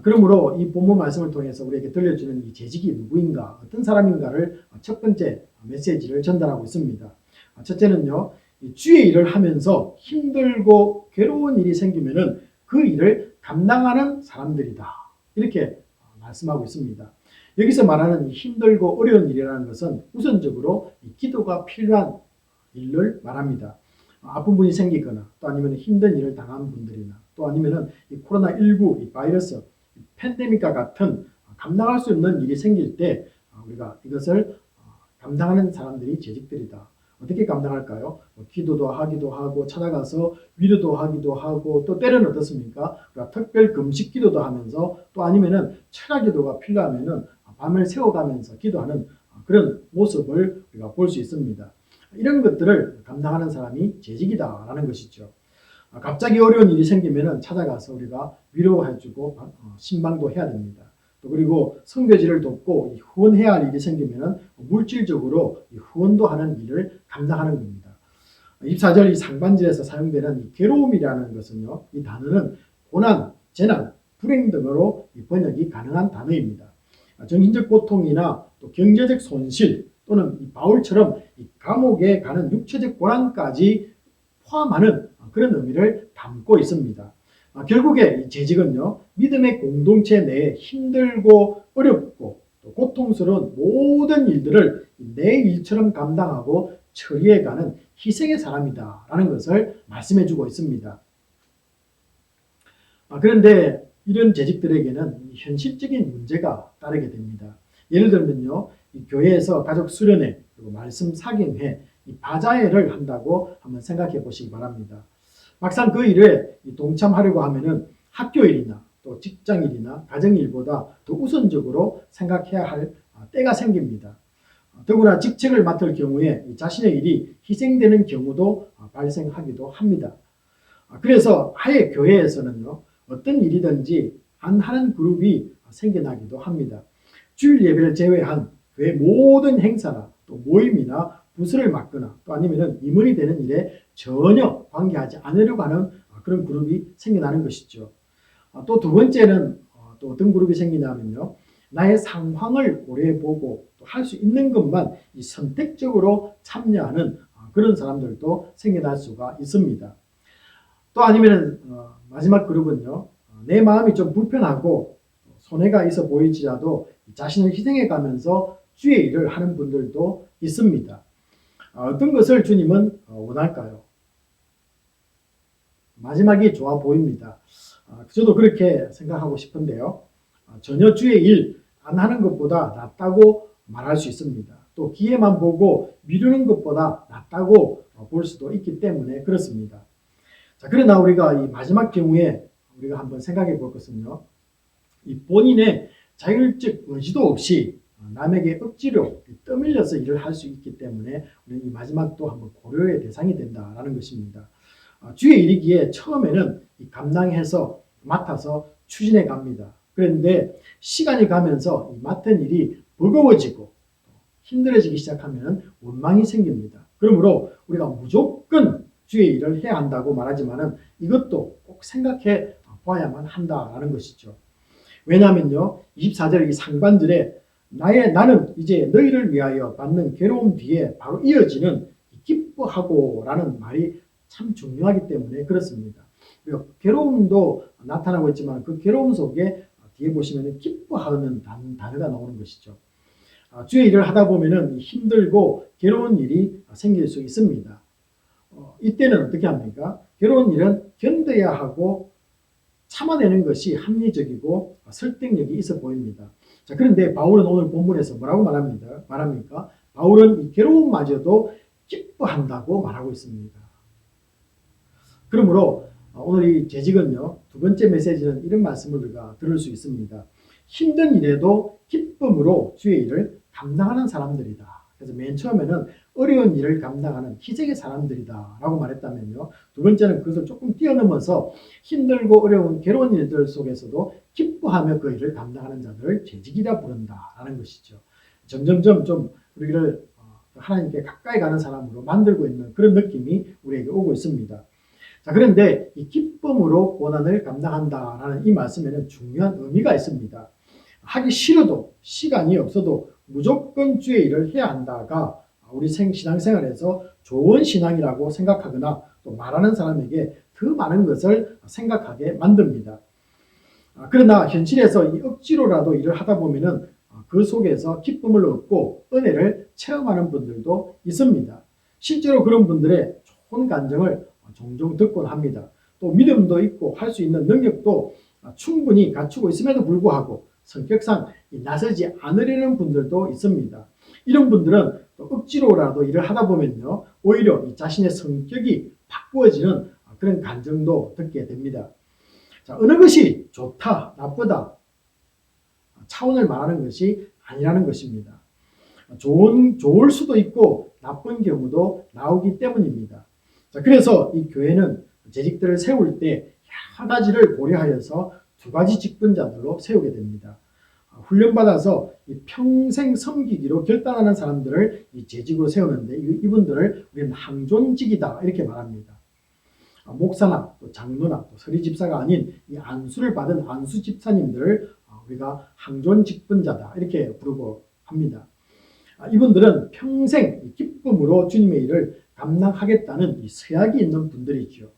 그러므로 이 본문 말씀을 통해서 우리에게 들려주는 이 재직이 누구인가, 어떤 사람인가를 첫 번째 메시지를 전달하고 있습니다. 첫째는요, 주의 일을 하면서 힘들고 괴로운 일이 생기면은 그 일을 감당하는 사람들이다. 이렇게 말씀하고 있습니다. 여기서 말하는 힘들고 어려운 일이라는 것은 우선적으로 기도가 필요한 일을 말합니다. 아픈 분이 생기거나 또 아니면 힘든 일을 당한 분들이나 또 아니면 이 코로나19 이 바이러스 이 팬데믹과 같은 감당할 수 없는 일이 생길 때 우리가 이것을 감당하는 사람들이 재직들이다. 어떻게 감당할까요? 기도도 하기도 하고 찾아가서 위로도 하기도 하고 또 때로는 어떻습니까? 우리가 특별 금식 기도도 하면서 또 아니면은 철야 기도가 필요하면은 밤을 새워가면서 기도하는 그런 모습을 우리가 볼 수 있습니다. 이런 것들을 감당하는 사람이 재직이다라는 것이죠. 갑자기 어려운 일이 생기면은 찾아가서 우리가 위로해주고 신방도 해야 됩니다. 또 그리고 선교지를 돕고 후원해야 할 일이 생기면은 물질적으로 후원도 하는 일을 감당하는 겁니다. 24절 이 상반절에서 사용되는 이 괴로움이라는 것은요, 이 단어는 고난, 재난, 불행 등으로 번역이 가능한 단어입니다. 정신적 고통이나 또 경제적 손실 또는 이 바울처럼 이 감옥에 가는 육체적 고난까지 포함하는 그런 의미를 담고 있습니다. 결국에 이 재직은요, 믿음의 공동체 내에 힘들고 어렵고 또 고통스러운 모든 일들을 내 일처럼 감당하고 처리해가는 희생의 사람이다라는 것을 말씀해주고 있습니다. 그런데 이런 재직들에게는 현실적인 문제가 따르게 됩니다. 예를 들면요, 이 교회에서 가족 수련회 그리고 말씀 사경회, 이 바자회를 한다고 한번 생각해 보시기 바랍니다. 막상 그 일에 동참하려고 하면은 학교 일이나 또 직장 일이나 가정 일보다 더 우선적으로 생각해야 할 때가 생깁니다. 더구나 직책을 맡을 경우에 자신의 일이 희생되는 경우도 발생하기도 합니다. 그래서 아예 교회에서는요, 어떤 일이든지 안 하는 그룹이 생겨나기도 합니다. 주일 예배를 제외한 교회 모든 행사나 또 모임이나 부스를 맡거나 또 아니면 임원이 되는 일에 전혀 관계하지 않으려고 하는 그런 그룹이 생겨나는 것이죠. 또 두 번째는 또 어떤 그룹이 생기냐면요, 나의 상황을 고려해보고 또 할 수 있는 것만 이 선택적으로 참여하는 그런 사람들도 생겨날 수가 있습니다. 또 아니면 마지막 그룹은요, 내 마음이 좀 불편하고 손해가 있어 보일지라도 자신을 희생해 가면서 주의 일을 하는 분들도 있습니다. 어떤 것을 주님은 원할까요? 마지막이 좋아 보입니다. 저도 그렇게 생각하고 싶은데요. 전혀 주의 일 안 하는 것보다 낫다고 말할 수 있습니다. 또 기회만 보고 미루는 것보다 낫다고 볼 수도 있기 때문에 그렇습니다. 자, 그러나 우리가 이 마지막 경우에 우리가 한번 생각해 볼 것은요. 이 본인의 자율적 의지도 없이 남에게 억지로 떠밀려서 일을 할 수 있기 때문에 우리는 이 마지막도 한번 고려의 대상이 된다라는 것입니다. 주의 일이기에 처음에는 감당해서 맡아서 추진해 갑니다. 그런데 시간이 가면서 이 맡은 일이 버거워지고 힘들어지기 시작하면 원망이 생깁니다. 그러므로 우리가 무조건 주의 일을 해야 한다고 말하지만은 이것도 꼭 생각해 봐야만 한다라는 것이죠. 왜냐하면요, 24절 이 상반절에 나는 이제 너희를 위하여 받는 괴로움 뒤에 바로 이어지는 기뻐하고 라는 말이 참 중요하기 때문에 그렇습니다. 그리고 괴로움도 나타나고 있지만 그 괴로움 속에 뒤에 보시면 기뻐하는 단어가 나오는 것이죠. 주의 일을 하다 보면은 힘들고 괴로운 일이 생길 수 있습니다. 이때는 어떻게 합니까? 괴로운 일은 견뎌야 하고 참아내는 것이 합리적이고 설득력이 있어 보입니다. 자, 그런데 바울은 오늘 본문에서 뭐라고 말합니까? 바울은 이 괴로움마저도 기뻐한다고 말하고 있습니다. 그러므로 오늘 이 재직은요, 두 번째 메시지는 이런 말씀을 우리가 들을 수 있습니다. 힘든 일에도 기쁨으로 주의 일을 감당하는 사람들이다. 그래서 맨 처음에는 어려운 일을 감당하는 희생의 사람들이다 라고 말했다면요, 두 번째는 그것을 조금 뛰어넘어서 힘들고 어려운 괴로운 일들 속에서도 기뻐하며 그 일을 감당하는 자들을 재직이라 부른다라는 것이죠. 점점점 좀 우리를 하나님께 가까이 가는 사람으로 만들고 있는 그런 느낌이 우리에게 오고 있습니다. 자, 그런데 이 기쁨으로 고난을 감당한다라는 이 말씀에는 중요한 의미가 있습니다. 하기 싫어도 시간이 없어도 무조건 주의 일을 해야 한다가 우리 신앙생활에서 좋은 신앙이라고 생각하거나 또 말하는 사람에게 더 많은 것을 생각하게 만듭니다. 그러나 현실에서 이 억지로라도 일을 하다 보면은 그 속에서 기쁨을 얻고 은혜를 체험하는 분들도 있습니다. 실제로 그런 분들의 좋은 간증을 종종 듣곤 합니다. 또 믿음도 있고 할 수 있는 능력도 충분히 갖추고 있음에도 불구하고 성격상 나서지 않으려는 분들도 있습니다. 이런 분들은 또 억지로라도 일을 하다 보면요, 오히려 이 자신의 성격이 바꾸어지는 그런 간증도 듣게 됩니다. 자, 어느 것이 좋다, 나쁘다 차원을 말하는 것이 아니라는 것입니다. 좋을 수도 있고 나쁜 경우도 나오기 때문입니다. 자, 그래서 이 교회는 재직들을 세울 때 여러 가지를 고려하여서 두 가지 직분자들로 세우게 됩니다. 훈련받아서 평생 섬기기로 결단하는 사람들을 이 재직으로 세우는데 이분들을 우리는 항존직이다 이렇게 말합니다. 목사나 또 장로나 또 서리집사가 아닌 이 안수를 받은 안수집사님들을 우리가 항존직분자다 이렇게 부르고 합니다. 이분들은 평생 기쁨으로 주님의 일을 감당하겠다는 이 서약이 있는 분들이죠.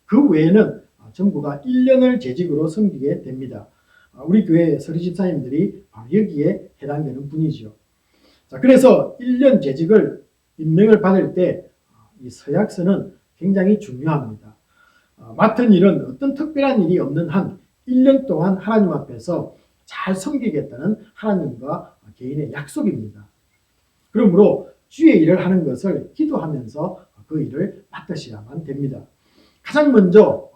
그 외에는 전부가 1년을 재직으로 섬기게 됩니다. 우리 교회 서리집사님들이 바로 여기에 해당되는 분이죠. 자, 그래서 1년 재직을 임명을 받을 때 이 서약서는 굉장히 중요합니다. 맡은 일은 어떤 특별한 일이 없는 한 1년 동안 하나님 앞에서 잘 섬기겠다는 하나님과 개인의 약속입니다. 그러므로 주의 일을 하는 것을 기도하면서 그 일을 맡으셔야만 됩니다. 가장 먼저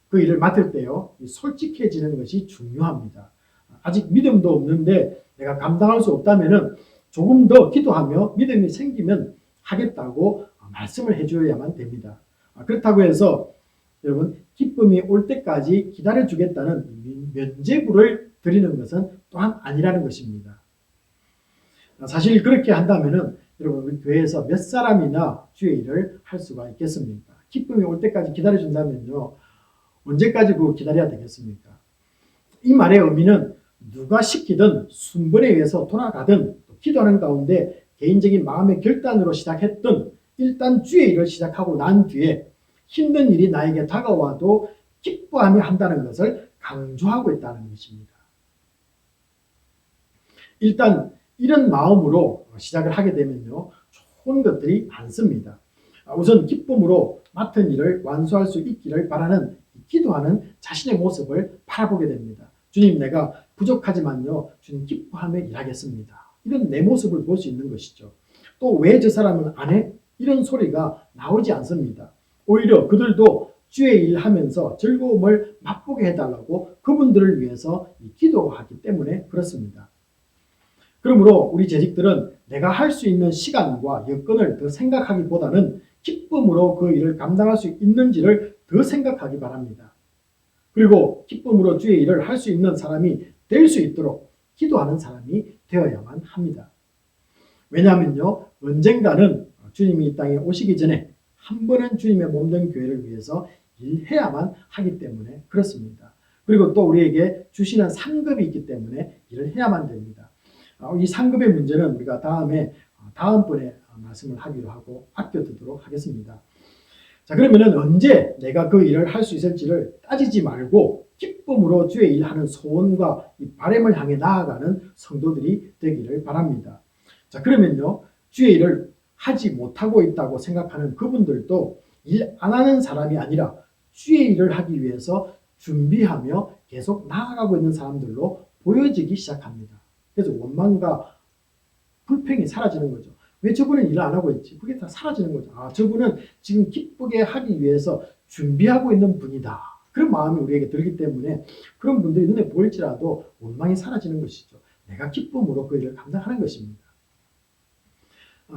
그 일을 맡을 때요, 솔직해지는 것이 중요합니다. 아직 믿음도 없는데 내가 감당할 수 없다면은 조금 더 기도하며 믿음이 생기면 하겠다고 말씀을 해줘야만 됩니다. 그렇다고 해서 여러분 기쁨이 올 때까지 기다려주겠다는 면죄부를 드리는 것은 또한 아니라는 것입니다. 사실 그렇게 한다면은 여러분 우리 교회에서 몇 사람이나 주의 일을 할 수가 있겠습니까? 기쁨이 올 때까지 기다려준다면요, 언제까지 그 기다려야 되겠습니까? 이 말의 의미는 누가 시키든 순번에 의해서 돌아가든 기도하는 가운데 개인적인 마음의 결단으로 시작했던 일단 주의 일을 시작하고 난 뒤에 힘든 일이 나에게 다가와도 기뻐하며 한다는 것을 강조하고 있다는 것입니다. 일단 이런 마음으로 시작을 하게 되면요, 좋은 것들이 많습니다. 우선 기쁨으로 맡은 일을 완수할 수 있기를 바라는 기도하는 자신의 모습을 바라보게 됩니다. 주님, 내가 부족하지만요, 주님 기뻐하며 일하겠습니다. 이런 내 모습을 볼 수 있는 것이죠. 또 왜 저 사람은 안 해? 이런 소리가 나오지 않습니다. 오히려 그들도 주의 일 하면서 즐거움을 맛보게 해달라고 그분들을 위해서 기도하기 때문에 그렇습니다. 그러므로 우리 재직들은 내가 할 수 있는 시간과 여건을 더 생각하기보다는 기쁨으로 그 일을 감당할 수 있는지를 더 생각하기 바랍니다. 그리고 기쁨으로 주의 일을 할 수 있는 사람이 될 수 있도록 기도하는 사람이 되어야만 합니다. 왜냐하면요, 언젠가는 주님이 이 땅에 오시기 전에 한 번은 주님의 몸된 교회를 위해서 일해야만 하기 때문에 그렇습니다. 그리고 또 우리에게 주시는 상급이 있기 때문에 일을 해야만 됩니다. 이 상급의 문제는 우리가 다음번에 말씀을 하기로 하고 아껴두도록 하겠습니다. 자, 그러면은 언제 내가 그 일을 할 수 있을지를 따지지 말고 기쁨으로 주의 일하는 소원과 이 바람을 향해 나아가는 성도들이 되기를 바랍니다. 자, 그러면요, 주의 일을 하지 못하고 있다고 생각하는 그분들도 일 안 하는 사람이 아니라 주의 일을 하기 위해서 준비하며 계속 나아가고 있는 사람들로 보여지기 시작합니다. 그래서 원망과 불평이 사라지는 거죠. 왜 저분은 일을 안 하고 있지? 그게 다 사라지는 거죠. 아, 저분은 지금 기쁘게 하기 위해서 준비하고 있는 분이다. 그런 마음이 우리에게 들기 때문에 그런 분들이 눈에 보일지라도 원망이 사라지는 것이죠. 내가 기쁨으로 그 일을 감당하는 것입니다.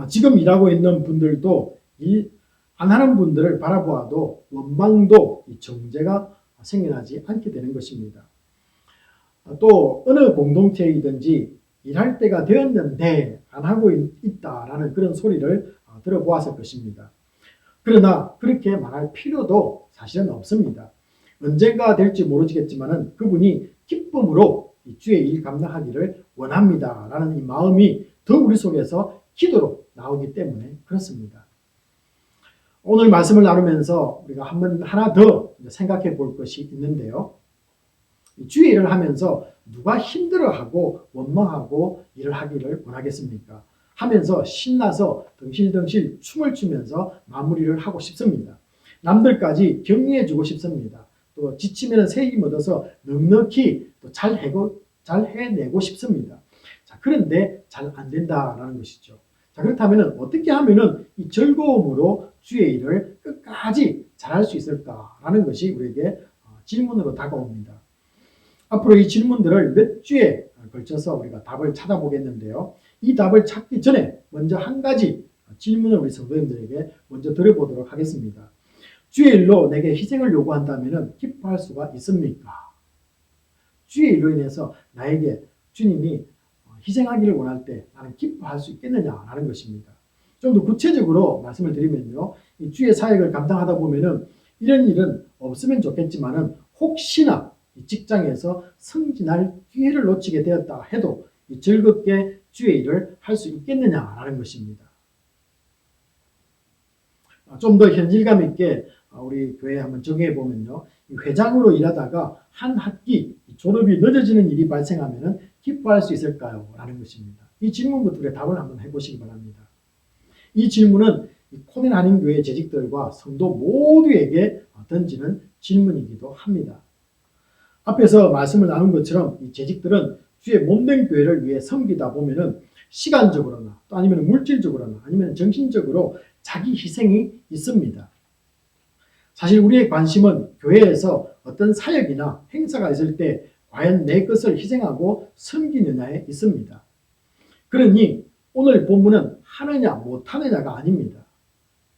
지금 일하고 있는 분들도 일 안 하는 분들을 바라보아도 원망도 정죄가 생겨나지 않게 되는 것입니다. 또 어느 공동체이든지 일할 때가 되었는데 안 하고 있다라는 그런 소리를 들어보았을 것입니다. 그러나 그렇게 말할 필요도 사실은 없습니다. 언젠가 될지 모르겠지만 그분이 기쁨으로 주의 일 감당하기를 원합니다라는 이 마음이 더 우리 속에서 기도로 나오기 때문에 그렇습니다. 오늘 말씀을 나누면서 우리가 하나 더 생각해 볼 것이 있는데요. 주의 일을 하면서 누가 힘들어하고 원망하고 일을 하기를 원하겠습니까? 하면서 신나서 덩실덩실 춤을 추면서 마무리를 하고 싶습니다. 남들까지 격려해주고 싶습니다. 또 지치면 새 힘 얻어서 넉넉히 또 잘 해내고 싶습니다. 자, 그런데 잘 안 된다라는 것이죠. 자, 그렇다면 어떻게 하면 이 즐거움으로 주의 일을 끝까지 잘할 수 있을까라는 것이 우리에게 질문으로 다가옵니다. 앞으로 이 질문들을 몇 주에 걸쳐서 우리가 답을 찾아보겠는데요. 이 답을 찾기 전에 먼저 한 가지 질문을 우리 성도님들에게 먼저 드려보도록 하겠습니다. 주의 일로 내게 희생을 요구한다면 기뻐할 수가 있습니까? 주의 일로 인해서 나에게 주님이 희생하기를 원할 때 나는 기뻐할 수 있겠느냐라는 것입니다. 좀 더 구체적으로 말씀을 드리면요. 이 주의 사역을 감당하다 보면은 이런 일은 없으면 좋겠지만은 혹시나 이 직장에서 승진할 기회를 놓치게 되었다 해도 이 즐겁게 주의 일을 할 수 있겠느냐라는 것입니다. 좀 더 현실감 있게 우리 교회에 한번 정해 보면요. 회장으로 일하다가 한 학기 졸업이 늦어지는 일이 발생하면 기뻐할 수 있을까요? 라는 것입니다. 이 질문부터 우리가 답을 한번 해보시기 바랍니다. 이 질문은 코덴 한인교회 재직들과 성도 모두에게 던지는 질문이기도 합니다. 앞에서 말씀을 나눈 것처럼 이 재직들은 주의 몸된 교회를 위해 섬기다 보면은 시간적으로나 또 아니면 물질적으로나 아니면 정신적으로 자기 희생이 있습니다. 사실 우리의 관심은 교회에서 어떤 사역이나 행사가 있을 때 과연 내 것을 희생하고 섬기느냐에 있습니다. 그러니 오늘 본문은 하느냐 못하느냐가 아닙니다.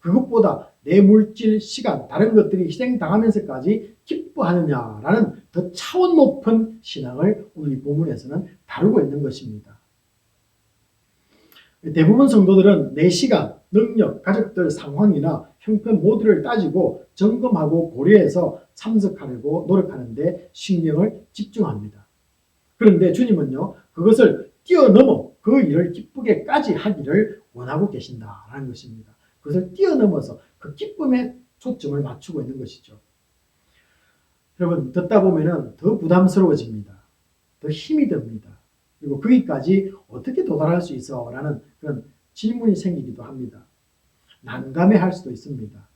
그것보다 내 물질, 시간, 다른 것들이 희생당하면서까지 기뻐하느냐라는 더 차원 높은 신앙을 오늘 이 본문에서는 다루고 있는 것입니다. 대부분 성도들은 내 시간, 능력, 가족들 상황이나 형편 모두를 따지고 점검하고 고려해서 참석하려고 노력하는데 신경을 집중합니다. 그런데 주님은요, 그것을 뛰어넘어 그 일을 기쁘게까지 하기를 원하고 계신다라는 것입니다. 그것을 뛰어넘어서 그 기쁨에 초점을 맞추고 있는 것이죠. 여러분, 듣다 보면 더 부담스러워집니다. 더 힘이 듭니다. 그리고 거기까지 어떻게 도달할 수 있어? 라는 그런 질문이 생기기도 합니다. 난감해할 수도 있습니다.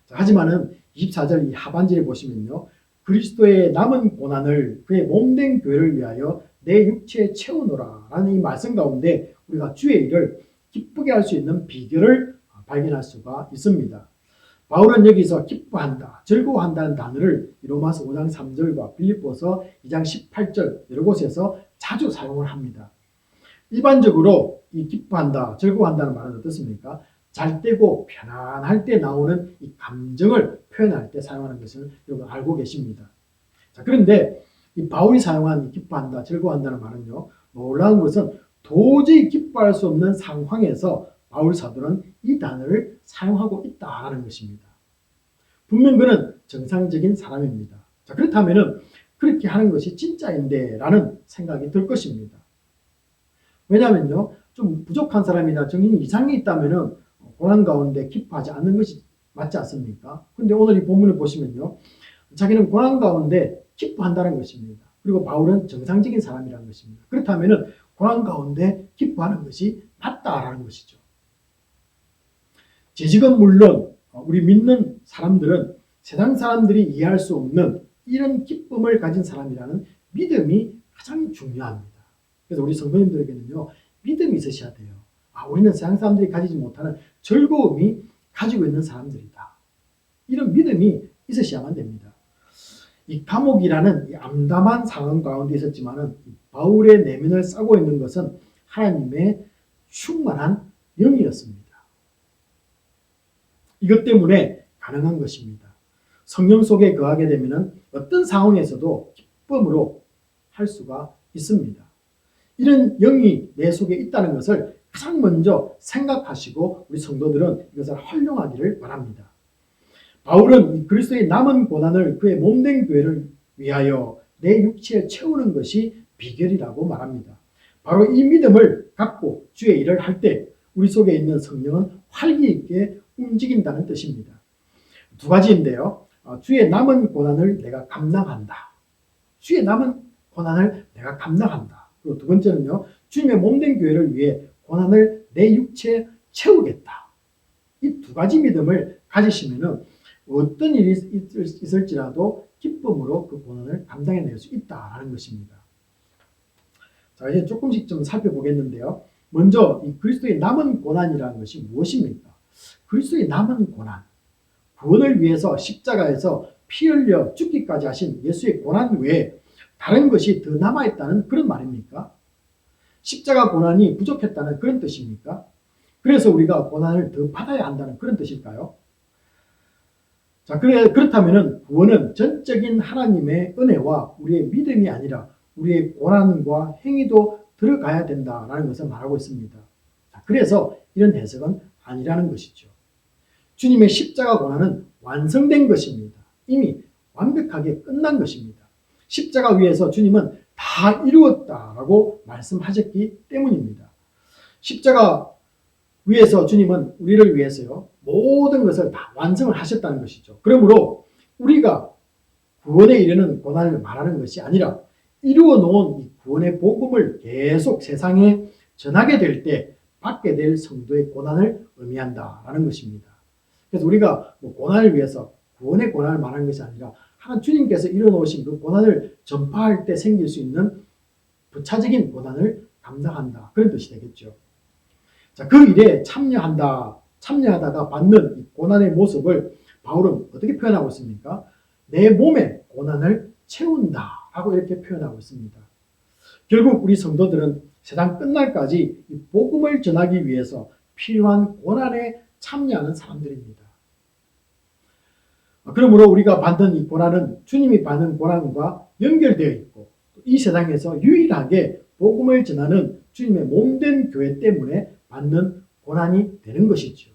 자, 하지만은 24절 이 하반절에 보시면요. 그리스도의 남은 고난을 그의 몸된 교회를 위하여 내 육체에 채우노라 라는 이 말씀 가운데 우리가 주의 일을 기쁘게 할 수 있는 비결을 발견할 수가 있습니다. 바울은 여기서 기뻐한다, 즐거워한다는 단어를 로마서 5장 3절과 빌립보서 2장 18절 여러 곳에서 자주 사용을 합니다. 일반적으로 이 기뻐한다, 즐거워한다는 말은 어떻습니까? 잘 때고 편안할 때 나오는 이 감정을 표현할 때 사용하는 것을 여러분 알고 계십니다. 자, 그런데 이 바울이 사용한 이 기뻐한다, 즐거워한다는 말은요, 놀라운 것은 도저히 기뻐할 수 없는 상황에서 바울 사도는 이 단어를 사용하고 있다는 것입니다. 분명 그는 정상적인 사람입니다. 자, 그렇다면 그렇게 하는 것이 진짜인데 라는 생각이 들 것입니다. 왜냐하면요, 좀 부족한 사람이나 정신이 이상이 있다면 고난 가운데 기뻐하지 않는 것이 맞지 않습니까? 근데 오늘 이 본문을 보시면요, 자기는 고난 가운데 기뻐한다는 것입니다. 그리고 바울은 정상적인 사람이라는 것입니다. 그렇다면 고난 가운데 기뻐하는 것이 맞다라는 것이죠. 재직은 물론 우리 믿는 사람들은 세상 사람들이 이해할 수 없는 이런 기쁨을 가진 사람이라는 믿음이 가장 중요합니다. 그래서 우리 성도님들에게는요, 믿음이 있으셔야 돼요. 우리는 세상 사람들이 가지지 못하는 즐거움이 가지고 있는 사람들이다. 이런 믿음이 있으셔야만 됩니다. 이 감옥이라는 이 암담한 상황 가운데 있었지만은 바울의 내면을 싸고 있는 것은 하나님의 충만한 영이었습니다. 이것 때문에 가능한 것입니다. 성령 속에 거하게 되면 어떤 상황에서도 기쁨으로 할 수가 있습니다. 이런 영이 내 속에 있다는 것을 가장 먼저 생각하시고 우리 성도들은 이것을 활용하기를 바랍니다. 바울은 그리스도의 남은 고난을 그의 몸된 교회를 위하여 내 육체에 채우는 것이 비결이라고 말합니다. 바로 이 믿음을 갖고 주의 일을 할 때 우리 속에 있는 성령은 활기 있게 움직인다는 뜻입니다. 두 가지인데요. 주의 남은 고난을 내가 감당한다. 주의 남은 고난을 내가 감당한다. 그리고 두 번째는요, 주님의 몸된 교회를 위해 고난을 내 육체에 채우겠다. 이 두 가지 믿음을 가지시면은 어떤 일이 있을지라도 기쁨으로 그 고난을 감당해낼 수 있다라는 것입니다. 자, 이제 조금씩 좀 살펴보겠는데요. 먼저 이 그리스도의 남은 고난이라는 것이 무엇입니까? 그리스도의 남은 고난, 구원을 위해서 십자가에서 피 흘려 죽기까지 하신 예수의 고난 외에 다른 것이 더 남아있다는 그런 말입니까? 십자가 고난이 부족했다는 그런 뜻입니까? 그래서 우리가 고난을 더 받아야 한다는 그런 뜻일까요? 자, 그렇다면 구원은 전적인 하나님의 은혜와 우리의 믿음이 아니라 우리의 고난과 행위도 들어가야 된다라는 것을 말하고 있습니다. 자, 그래서 이런 해석은 아니라는 것이죠. 주님의 십자가 고난은 완성된 것입니다. 이미 완벽하게 끝난 것입니다. 십자가 위에서 주님은 다 이루었다라고 말씀하셨기 때문입니다. 십자가 위에서 주님은 우리를 위해서요, 모든 것을 다 완성을 하셨다는 것이죠. 그러므로 우리가 구원에 이르는 고난을 말하는 것이 아니라 이루어 놓은 이 구원의 복음을 계속 세상에 전하게 될 때 받게 될 성도의 고난을 의미한다라는 것입니다. 그래서 우리가 고난을 위해서 구원의 고난을 말하는 것이 아니라 하나님 주님께서 이루어 놓으신 그 고난을 전파할 때 생길 수 있는 부차적인 고난을 감당한다. 그런 뜻이 되겠죠. 자, 그 일에 참여하다가 받는 이 고난의 모습을 바울은 어떻게 표현하고 있습니까? 내 몸에 고난을 채운다 라고 이렇게 표현하고 있습니다. 결국 우리 성도들은 세상 끝날까지 이 복음을 전하기 위해서 필요한 고난에 참여하는 사람들입니다. 그러므로 우리가 받는 이 고난은 주님이 받는 고난과 연결되어 있고 이 세상에서 유일하게 복음을 전하는 주님의 몸된 교회 때문에 받는 고난이 되는 것이죠.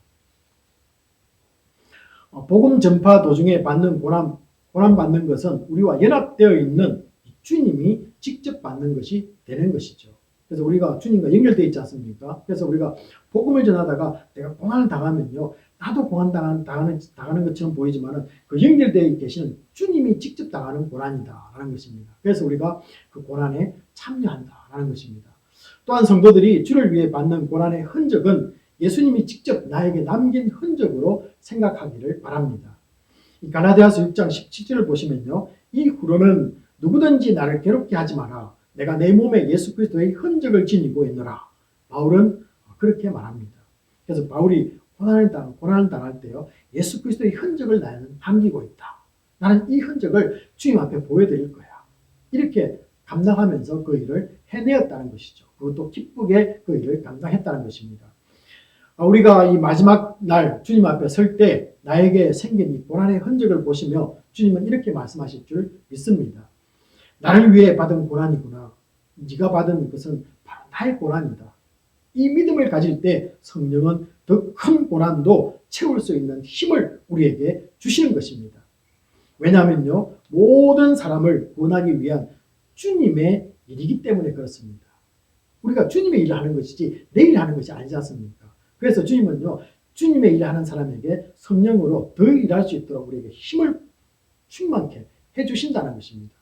복음 전파 도중에 받는 고난 받는 것은 우리와 연합되어 있는 주님이 직접 받는 것이 되는 것이죠. 그래서 우리가 주님과 연결되어 있지 않습니까? 그래서 우리가 복음을 전하다가 내가 고난을 당하면요, 나도 고난 당하는 것처럼 보이지만은 그 연결되어 계시는 주님이 직접 당하는 고난이다라는 것입니다. 그래서 우리가 그 고난에 참여한다라는 것입니다. 또한 성도들이 주를 위해 받는 고난의 흔적은 예수님이 직접 나에게 남긴 흔적으로 생각하기를 바랍니다. 이 갈라디아서 6장 17절을 보시면요, 이후로는 누구든지 나를 괴롭게 하지 마라. 내가 내 몸에 예수 그리스도의 흔적을 지니고 있노라. 바울은 그렇게 말합니다. 그래서 바울이 고난을 당할 때요, 예수 그리스도의 흔적을 나는 남기고 있다. 나는 이 흔적을 주님 앞에 보여드릴 거야. 이렇게 감당하면서 그 일을 해내었다는 것이죠. 그것도 기쁘게 그 일을 감당했다는 것입니다. 우리가 이 마지막 날 주님 앞에 설 때 나에게 생긴 이 고난의 흔적을 보시며 주님은 이렇게 말씀하실 줄 믿습니다. 나를 위해 받은 고난이구나. 네가 받은 것은 바로 나의 고난이다. 이 믿음을 가질 때 성령은 더 큰 고난도 채울 수 있는 힘을 우리에게 주시는 것입니다. 왜냐하면요, 모든 사람을 구원하기 위한 주님의 일이기 때문에 그렇습니다. 우리가 주님의 일을 하는 것이지 내 일을 하는 것이 아니지 않습니까? 그래서 주님은요, 주님의 일을 하는 사람에게 성령으로 더 일할 수 있도록 우리에게 힘을 충만케 해주신다는 것입니다.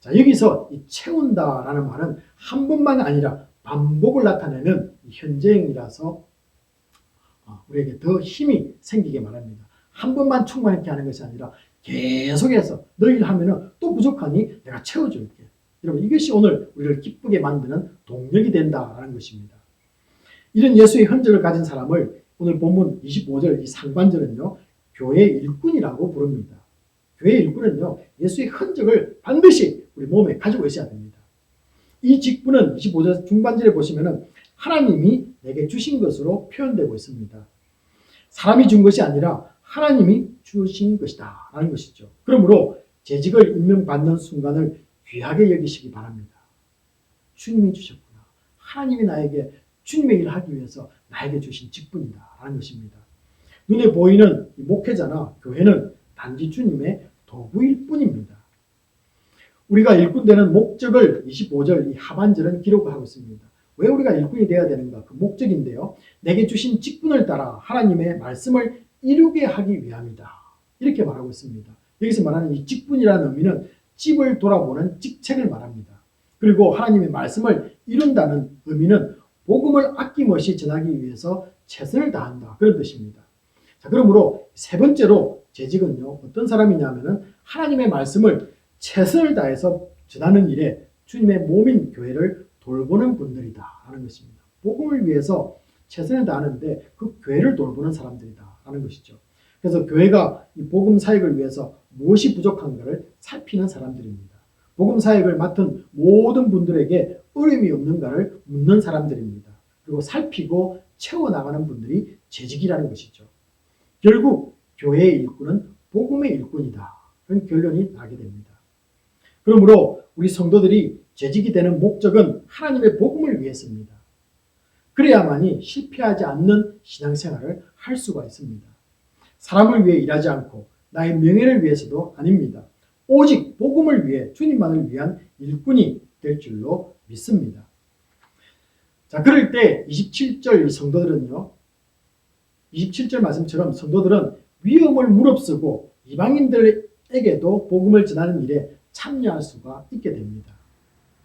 자, 여기서 이 채운다라는 말은 한 번만 아니라 반복을 나타내는 현재형이라서 우리에게 더 힘이 생기게 말합니다. 한 번만 충만하게 하는 것이 아니라 계속해서 너희 하면은 또 부족하니 내가 채워줄게. 여러분, 이것이 오늘 우리를 기쁘게 만드는 동력이 된다라는 것입니다. 이런 예수의 흔적을 가진 사람을 오늘 본문 25절 이 상반절은요, 교회의 일꾼이라고 부릅니다. 교회의 일꾼은요, 예수의 흔적을 반드시 우리 몸에 가지고 있어야 됩니다. 이 직분은 25절 중반절에 보시면은 하나님이 내게 주신 것으로 표현되고 있습니다. 사람이 준 것이 아니라 하나님이 주신 것이다 라는 것이죠. 그러므로 재직을 임명받는 순간을 귀하게 여기시기 바랍니다. 주님이 주셨구나. 하나님이 나에게 주님의 일을 하기 위해서 나에게 주신 직분이다 라는 것입니다. 눈에 보이는 목회자나 교회는 단지 주님의 도구일 뿐입니다. 우리가 일꾼 되는 목적을 25절 이 하반절은 기록하고 있습니다. 왜 우리가 일꾼이 되어야 되는가? 그 목적인데요. 내게 주신 직분을 따라 하나님의 말씀을 이루게 하기 위함이다. 이렇게 말하고 있습니다. 여기서 말하는 이 직분이라는 의미는 집을 돌아보는 직책을 말합니다. 그리고 하나님의 말씀을 이룬다는 의미는 복음을 아낌없이 전하기 위해서 최선을 다한다. 그런 뜻입니다. 자, 그러므로 세 번째로 재직은요, 어떤 사람이냐면은 하나님의 말씀을 최선을 다해서 전하는 일에 주님의 몸인 교회를 돌보는 분들이다 하는 것입니다. 복음을 위해서 최선을 다하는데 그 교회를 돌보는 사람들이다 하는 것이죠. 그래서 교회가 이 복음 사역을 위해서 무엇이 부족한가를 살피는 사람들입니다. 복음 사역을 맡은 모든 분들에게 어려움이 없는가를 묻는 사람들입니다. 그리고 살피고 채워나가는 분들이 재직이라는 것이죠. 결국 교회의 일꾼은 복음의 일꾼이다. 그런 결론이 나게 됩니다. 그러므로 우리 성도들이 재직이 되는 목적은 하나님의 복음을 위해서입니다. 그래야만이 실패하지 않는 신앙생활을 할 수가 있습니다. 사람을 위해 일하지 않고 나의 명예를 위해서도 아닙니다. 오직 복음을 위해 주님만을 위한 일꾼이 될 줄로 믿습니다. 자, 그럴 때 27절 성도들은요, 27절 말씀처럼 성도들은 위험을 무릅쓰고 이방인들에게도 복음을 전하는 일에 참여할 수가 있게 됩니다.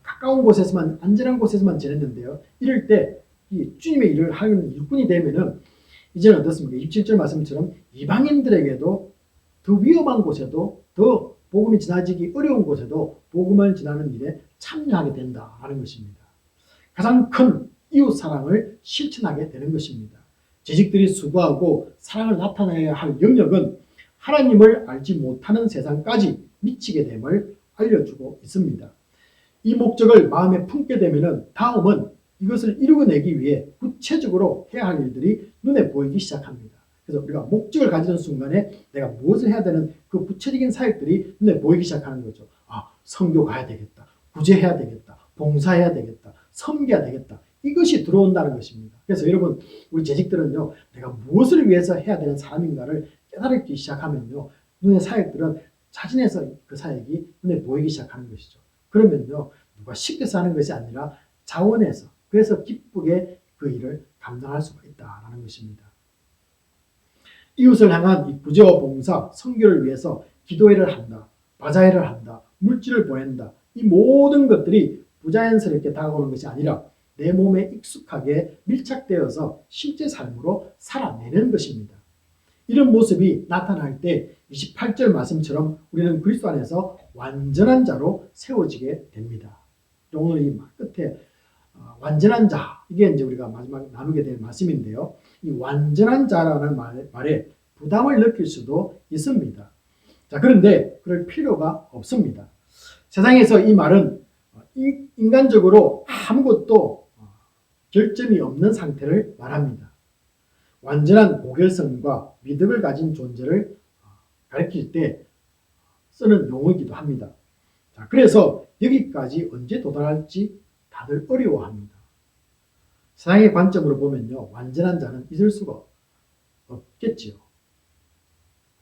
가까운 곳에서만, 안전한 곳에서만 지냈는데요, 이럴 때 이 주님의 일을 하는 일꾼이 되면은 이제는 어떻습니까? 27절 말씀처럼 이방인들에게도 더 위험한 곳에도, 더 복음이 전하지기 어려운 곳에도 복음을 전하는 일에 참여하게 된다는 것입니다. 가장 큰 이웃 사랑을 실천하게 되는 것입니다. 재직들이 수고하고 사랑을 나타내야 할 영역은 하나님을 알지 못하는 세상까지 미치게 됨을 알려주고 있습니다. 이 목적을 마음에 품게 되면 다음은 이것을 이루어내기 위해 구체적으로 해야 할 일들이 눈에 보이기 시작합니다. 그래서 우리가 목적을 가지는 순간에 내가 무엇을 해야 되는 그 구체적인 사역들이 눈에 보이기 시작하는 거죠. 선교 가야 되겠다. 구제해야 되겠다. 봉사해야 되겠다. 섬겨야 되겠다. 이것이 들어온다는 것입니다. 그래서 여러분, 우리 재직들은요, 내가 무엇을 위해서 해야 되는 사람인가를 깨달기 시작하면요, 눈의 사역들은 자진해서 그 사역이 눈에 보이기 시작하는 것이죠. 그러면요, 누가 시켜서 하는 것이 아니라 자원해서, 그래서 기쁘게 그 일을 감당할 수가 있다는 것입니다. 이웃을 향한 이 구제와 봉사, 선교를 위해서 기도회를 한다, 바자회를 한다, 물질을 보낸다. 이 모든 것들이 부자연스럽게 다가오는 것이 아니라 내 몸에 익숙하게 밀착되어서 실제 삶으로 살아내는 것입니다. 이런 모습이 나타날 때 28절 말씀처럼 우리는 그리스도 안에서 완전한 자로 세워지게 됩니다. 오늘 이 끝에 완전한 자, 이게 이제 우리가 마지막 나누게 될 말씀인데요. 이 완전한 자라는 말에 부담을 느낄 수도 있습니다. 자, 그런데 그럴 필요가 없습니다. 세상에서 이 말은 인간적으로 아무것도 결점이 없는 상태를 말합니다. 완전한 고결성과 미덕을 가진 존재를 가리킬 때 쓰는 용어이기도 합니다. 자, 그래서 여기까지 언제 도달할지 다들 어려워합니다. 세상의 관점으로 보면요, 완전한 자는 있을 수가 없겠지요.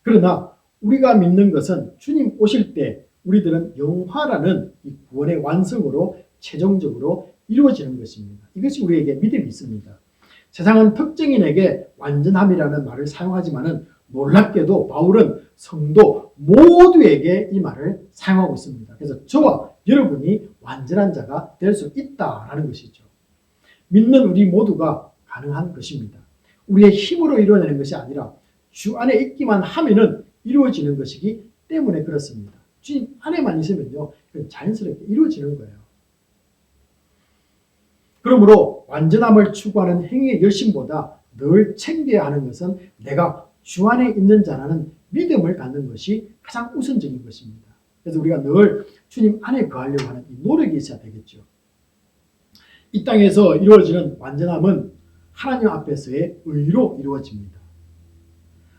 그러나 우리가 믿는 것은 주님 오실 때 우리들은 영화라는 이 구원의 완성으로 최종적으로 이루어지는 것입니다. 이것이 우리에게 믿음이 있습니다. 세상은 특정인에게 완전함이라는 말을 사용하지만은 놀랍게도 바울은 성도 모두에게 이 말을 사용하고 있습니다. 그래서 저와 여러분이 완전한 자가 될 수 있다라는 것이죠. 믿는 우리 모두가 가능한 것입니다. 우리의 힘으로 이루어내는 것이 아니라 주 안에 있기만 하면은 이루어지는 것이기 때문에 그렇습니다. 주님 안에만 있으면요, 그건 자연스럽게 이루어지는 거예요. 그러므로 완전함을 추구하는 행위의 열심보다 늘 챙겨야 하는 것은 내가 주 안에 있는 자라는 믿음을 갖는 것이 가장 우선적인 것입니다. 그래서 우리가 늘 주님 안에 거하려고 하는 이 노력이 있어야 되겠죠. 이 땅에서 이루어지는 완전함은 하나님 앞에서의 의로 이루어집니다.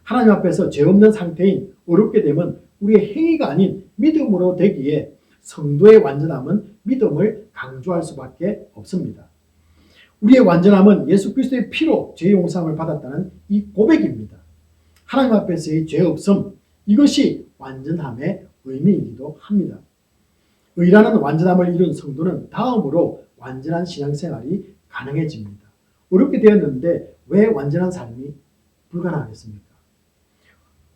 하나님 앞에서 죄 없는 상태인 어렵게 되면 우리의 행위가 아닌 믿음으로 되기에 성도의 완전함은 믿음을 강조할 수밖에 없습니다. 우리의 완전함은 예수 그리스도의 피로 죄 용서함을 받았다는 이 고백입니다. 하나님 앞에서의 죄 없음, 이것이 완전함의 의미이기도 합니다. 의라는 완전함을 이룬 성도는 다음으로 완전한 신앙생활이 가능해집니다. 어렵게 되었는데 왜 완전한 삶이 불가능하겠습니까?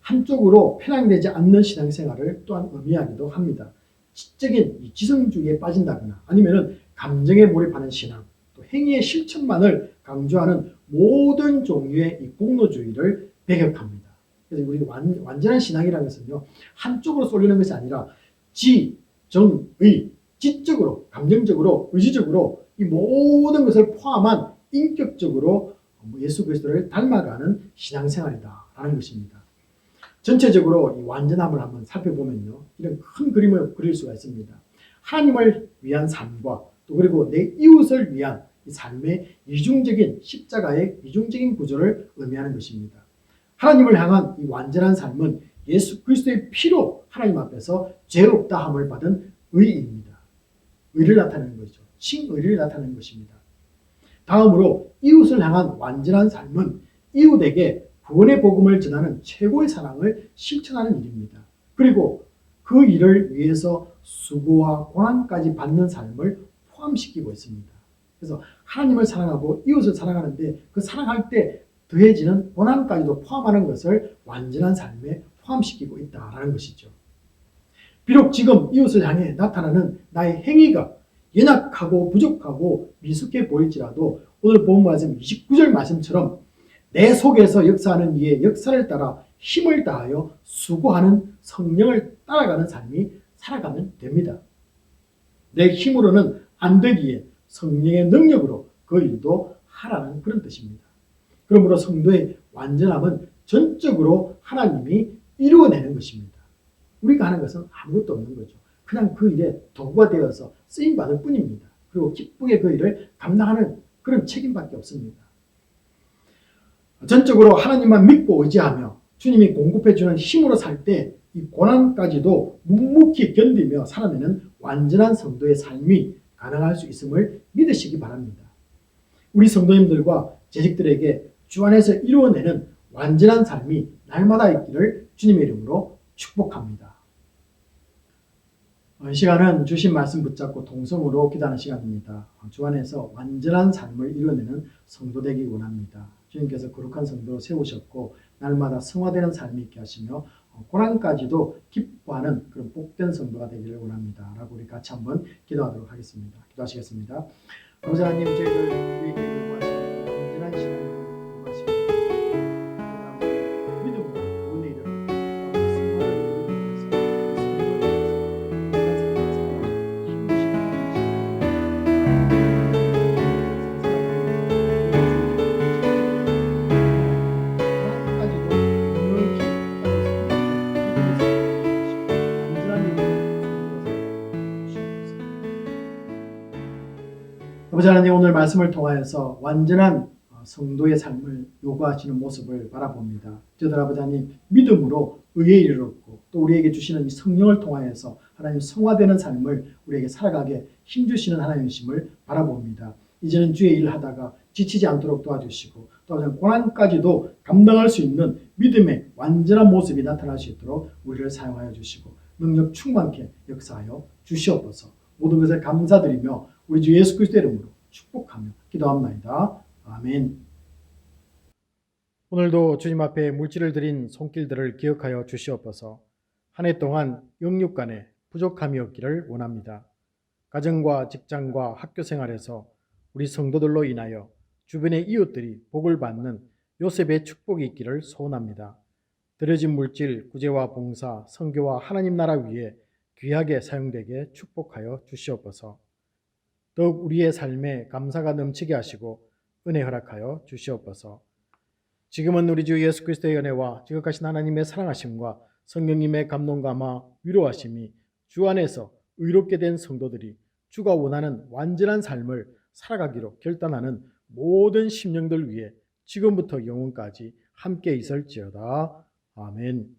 한쪽으로 편향되지 않는 신앙생활을 또한 의미하기도 합니다. 지적인 지성주의에 빠진다거나 아니면 감정에 몰입하는 신앙, 또 행위의 실천만을 강조하는 모든 종류의 이 공로주의를 배격합니다. 그래서 우리 완전한 신앙이라는 것은요, 한쪽으로 쏠리는 것이 아니라 지, 정, 의, 지적으로, 감정적으로, 의지적으로 이 모든 것을 포함한 인격적으로 예수 그리스도를 닮아가는 신앙생활이다라는 것입니다. 전체적으로 이 완전함을 한번 살펴보면요, 이런 큰 그림을 그릴 수가 있습니다. 하나님을 위한 삶과 또 그리고 내 이웃을 위한 이 삶의 이중적인 십자가의 이중적인 구조를 의미하는 것입니다. 하나님을 향한 이 완전한 삶은 예수 그리스도의 피로 하나님 앞에서 죄 없다 함을 받은 의입니다. 의를 나타내는 것이죠. 칭의를 나타내는 것입니다. 다음으로 이웃을 향한 완전한 삶은 이웃에게 구원의 복음을 전하는 최고의 사랑을 실천하는 일입니다. 그리고 그 일을 위해서 수고와 고난까지 받는 삶을 포함시키고 있습니다. 그래서 하나님을 사랑하고 이웃을 사랑하는데 그 사랑할 때 더해지는 고난까지도 포함하는 것을 완전한 삶에 포함시키고 있다는 것이죠. 비록 지금 이웃을 향해 나타나는 나의 행위가 연약하고 부족하고 미숙해 보일지라도 오늘 본 말씀 29절 말씀처럼 내 속에서 역사하는 이의 역사를 따라 힘을 다하여 수고하는 성령을 따라가는 삶이 살아가면 됩니다. 내 힘으로는 안 되기에 성령의 능력으로 그 일도 하라는 그런 뜻입니다. 그러므로 성도의 완전함은 전적으로 하나님이 이루어내는 것입니다. 우리가 하는 것은 아무것도 없는 거죠. 그냥 그 일에 도구가 되어서 쓰임받을 뿐입니다. 그리고 기쁘게 그 일을 감당하는 그런 책임밖에 없습니다. 전적으로 하나님만 믿고 의지하며 주님이 공급해주는 힘으로 살 때 이 고난까지도 묵묵히 견디며 살아내는 완전한 성도의 삶이 가능할 수 있음을 믿으시기 바랍니다. 우리 성도님들과 재직들에게 주 안에서 이루어내는 완전한 삶이 날마다 있기를 주님의 이름으로 축복합니다. 이 시간은 주신 말씀 붙잡고 동성으로 기도하는 시간입니다. 주 안에서 완전한 삶을 이루어내는 성도 되기 원합니다. 주님께서 거룩한 성도로 세우셨고 날마다 성화되는 삶이 있게 하시며 고난까지도 기뻐하는 그런 복된 성도가 되기를 원합니다. 라고 우리 같이 한번 기도하도록 하겠습니다. 기도하시겠습니다. 아버지 하나님, 저희들 우리에게 요구하시는 완전한 신앙을 요구하십니다. 믿음으로 구원의 이름을 성화를 이루기 위해서 성도를 아버지 하나님, 오늘 말씀을 통하여서 완전한 성도의 삶을 요구하시는 모습을 바라봅니다. 저들 아버지 하나님, 믿음으로 의에 이르렀고 또 우리에게 주시는 이 성령을 통하여서 하나님 성화되는 삶을 우리에게 살아가게 힘주시는 하나님이심을 바라봅니다. 이제는 주의 일을 하다가 지치지 않도록 도와주시고 또 고난까지도 감당할 수 있는 믿음의 완전한 모습이 나타날 수 있도록 우리를 사용하여 주시고 능력 충만케 역사하여 주시옵소서. 모든 것을 감사드리며 우리 주 예수 그리스도의 이름으로 축복하며 기도합나이다. 아멘. 오늘도 주님 앞에 물질을 드린 손길들을 기억하여 주시옵소서. 한 해 동안 영육 간에 부족함이 없기를 원합니다. 가정과 직장과 학교 생활에서 우리 성도들로 인하여 주변의 이웃들이 복을 받는 요셉의 축복이 있기를 소원합니다. 드려진 물질, 구제와 봉사, 선교와 하나님 나라 위에 귀하게 사용되게 축복하여 주시옵소서. 더욱 우리의 삶에 감사가 넘치게 하시고 은혜 허락하여 주시옵소서. 지금은 우리 주 예수 그리스도의 은혜와 지극하신 하나님의 사랑하심과 성령님의 감동감화 위로하심이 주 안에서 의롭게 된 성도들이 주가 원하는 완전한 삶을 살아가기로 결단하는 모든 심령들 위해 지금부터 영원까지 함께 있을지어다. 아멘.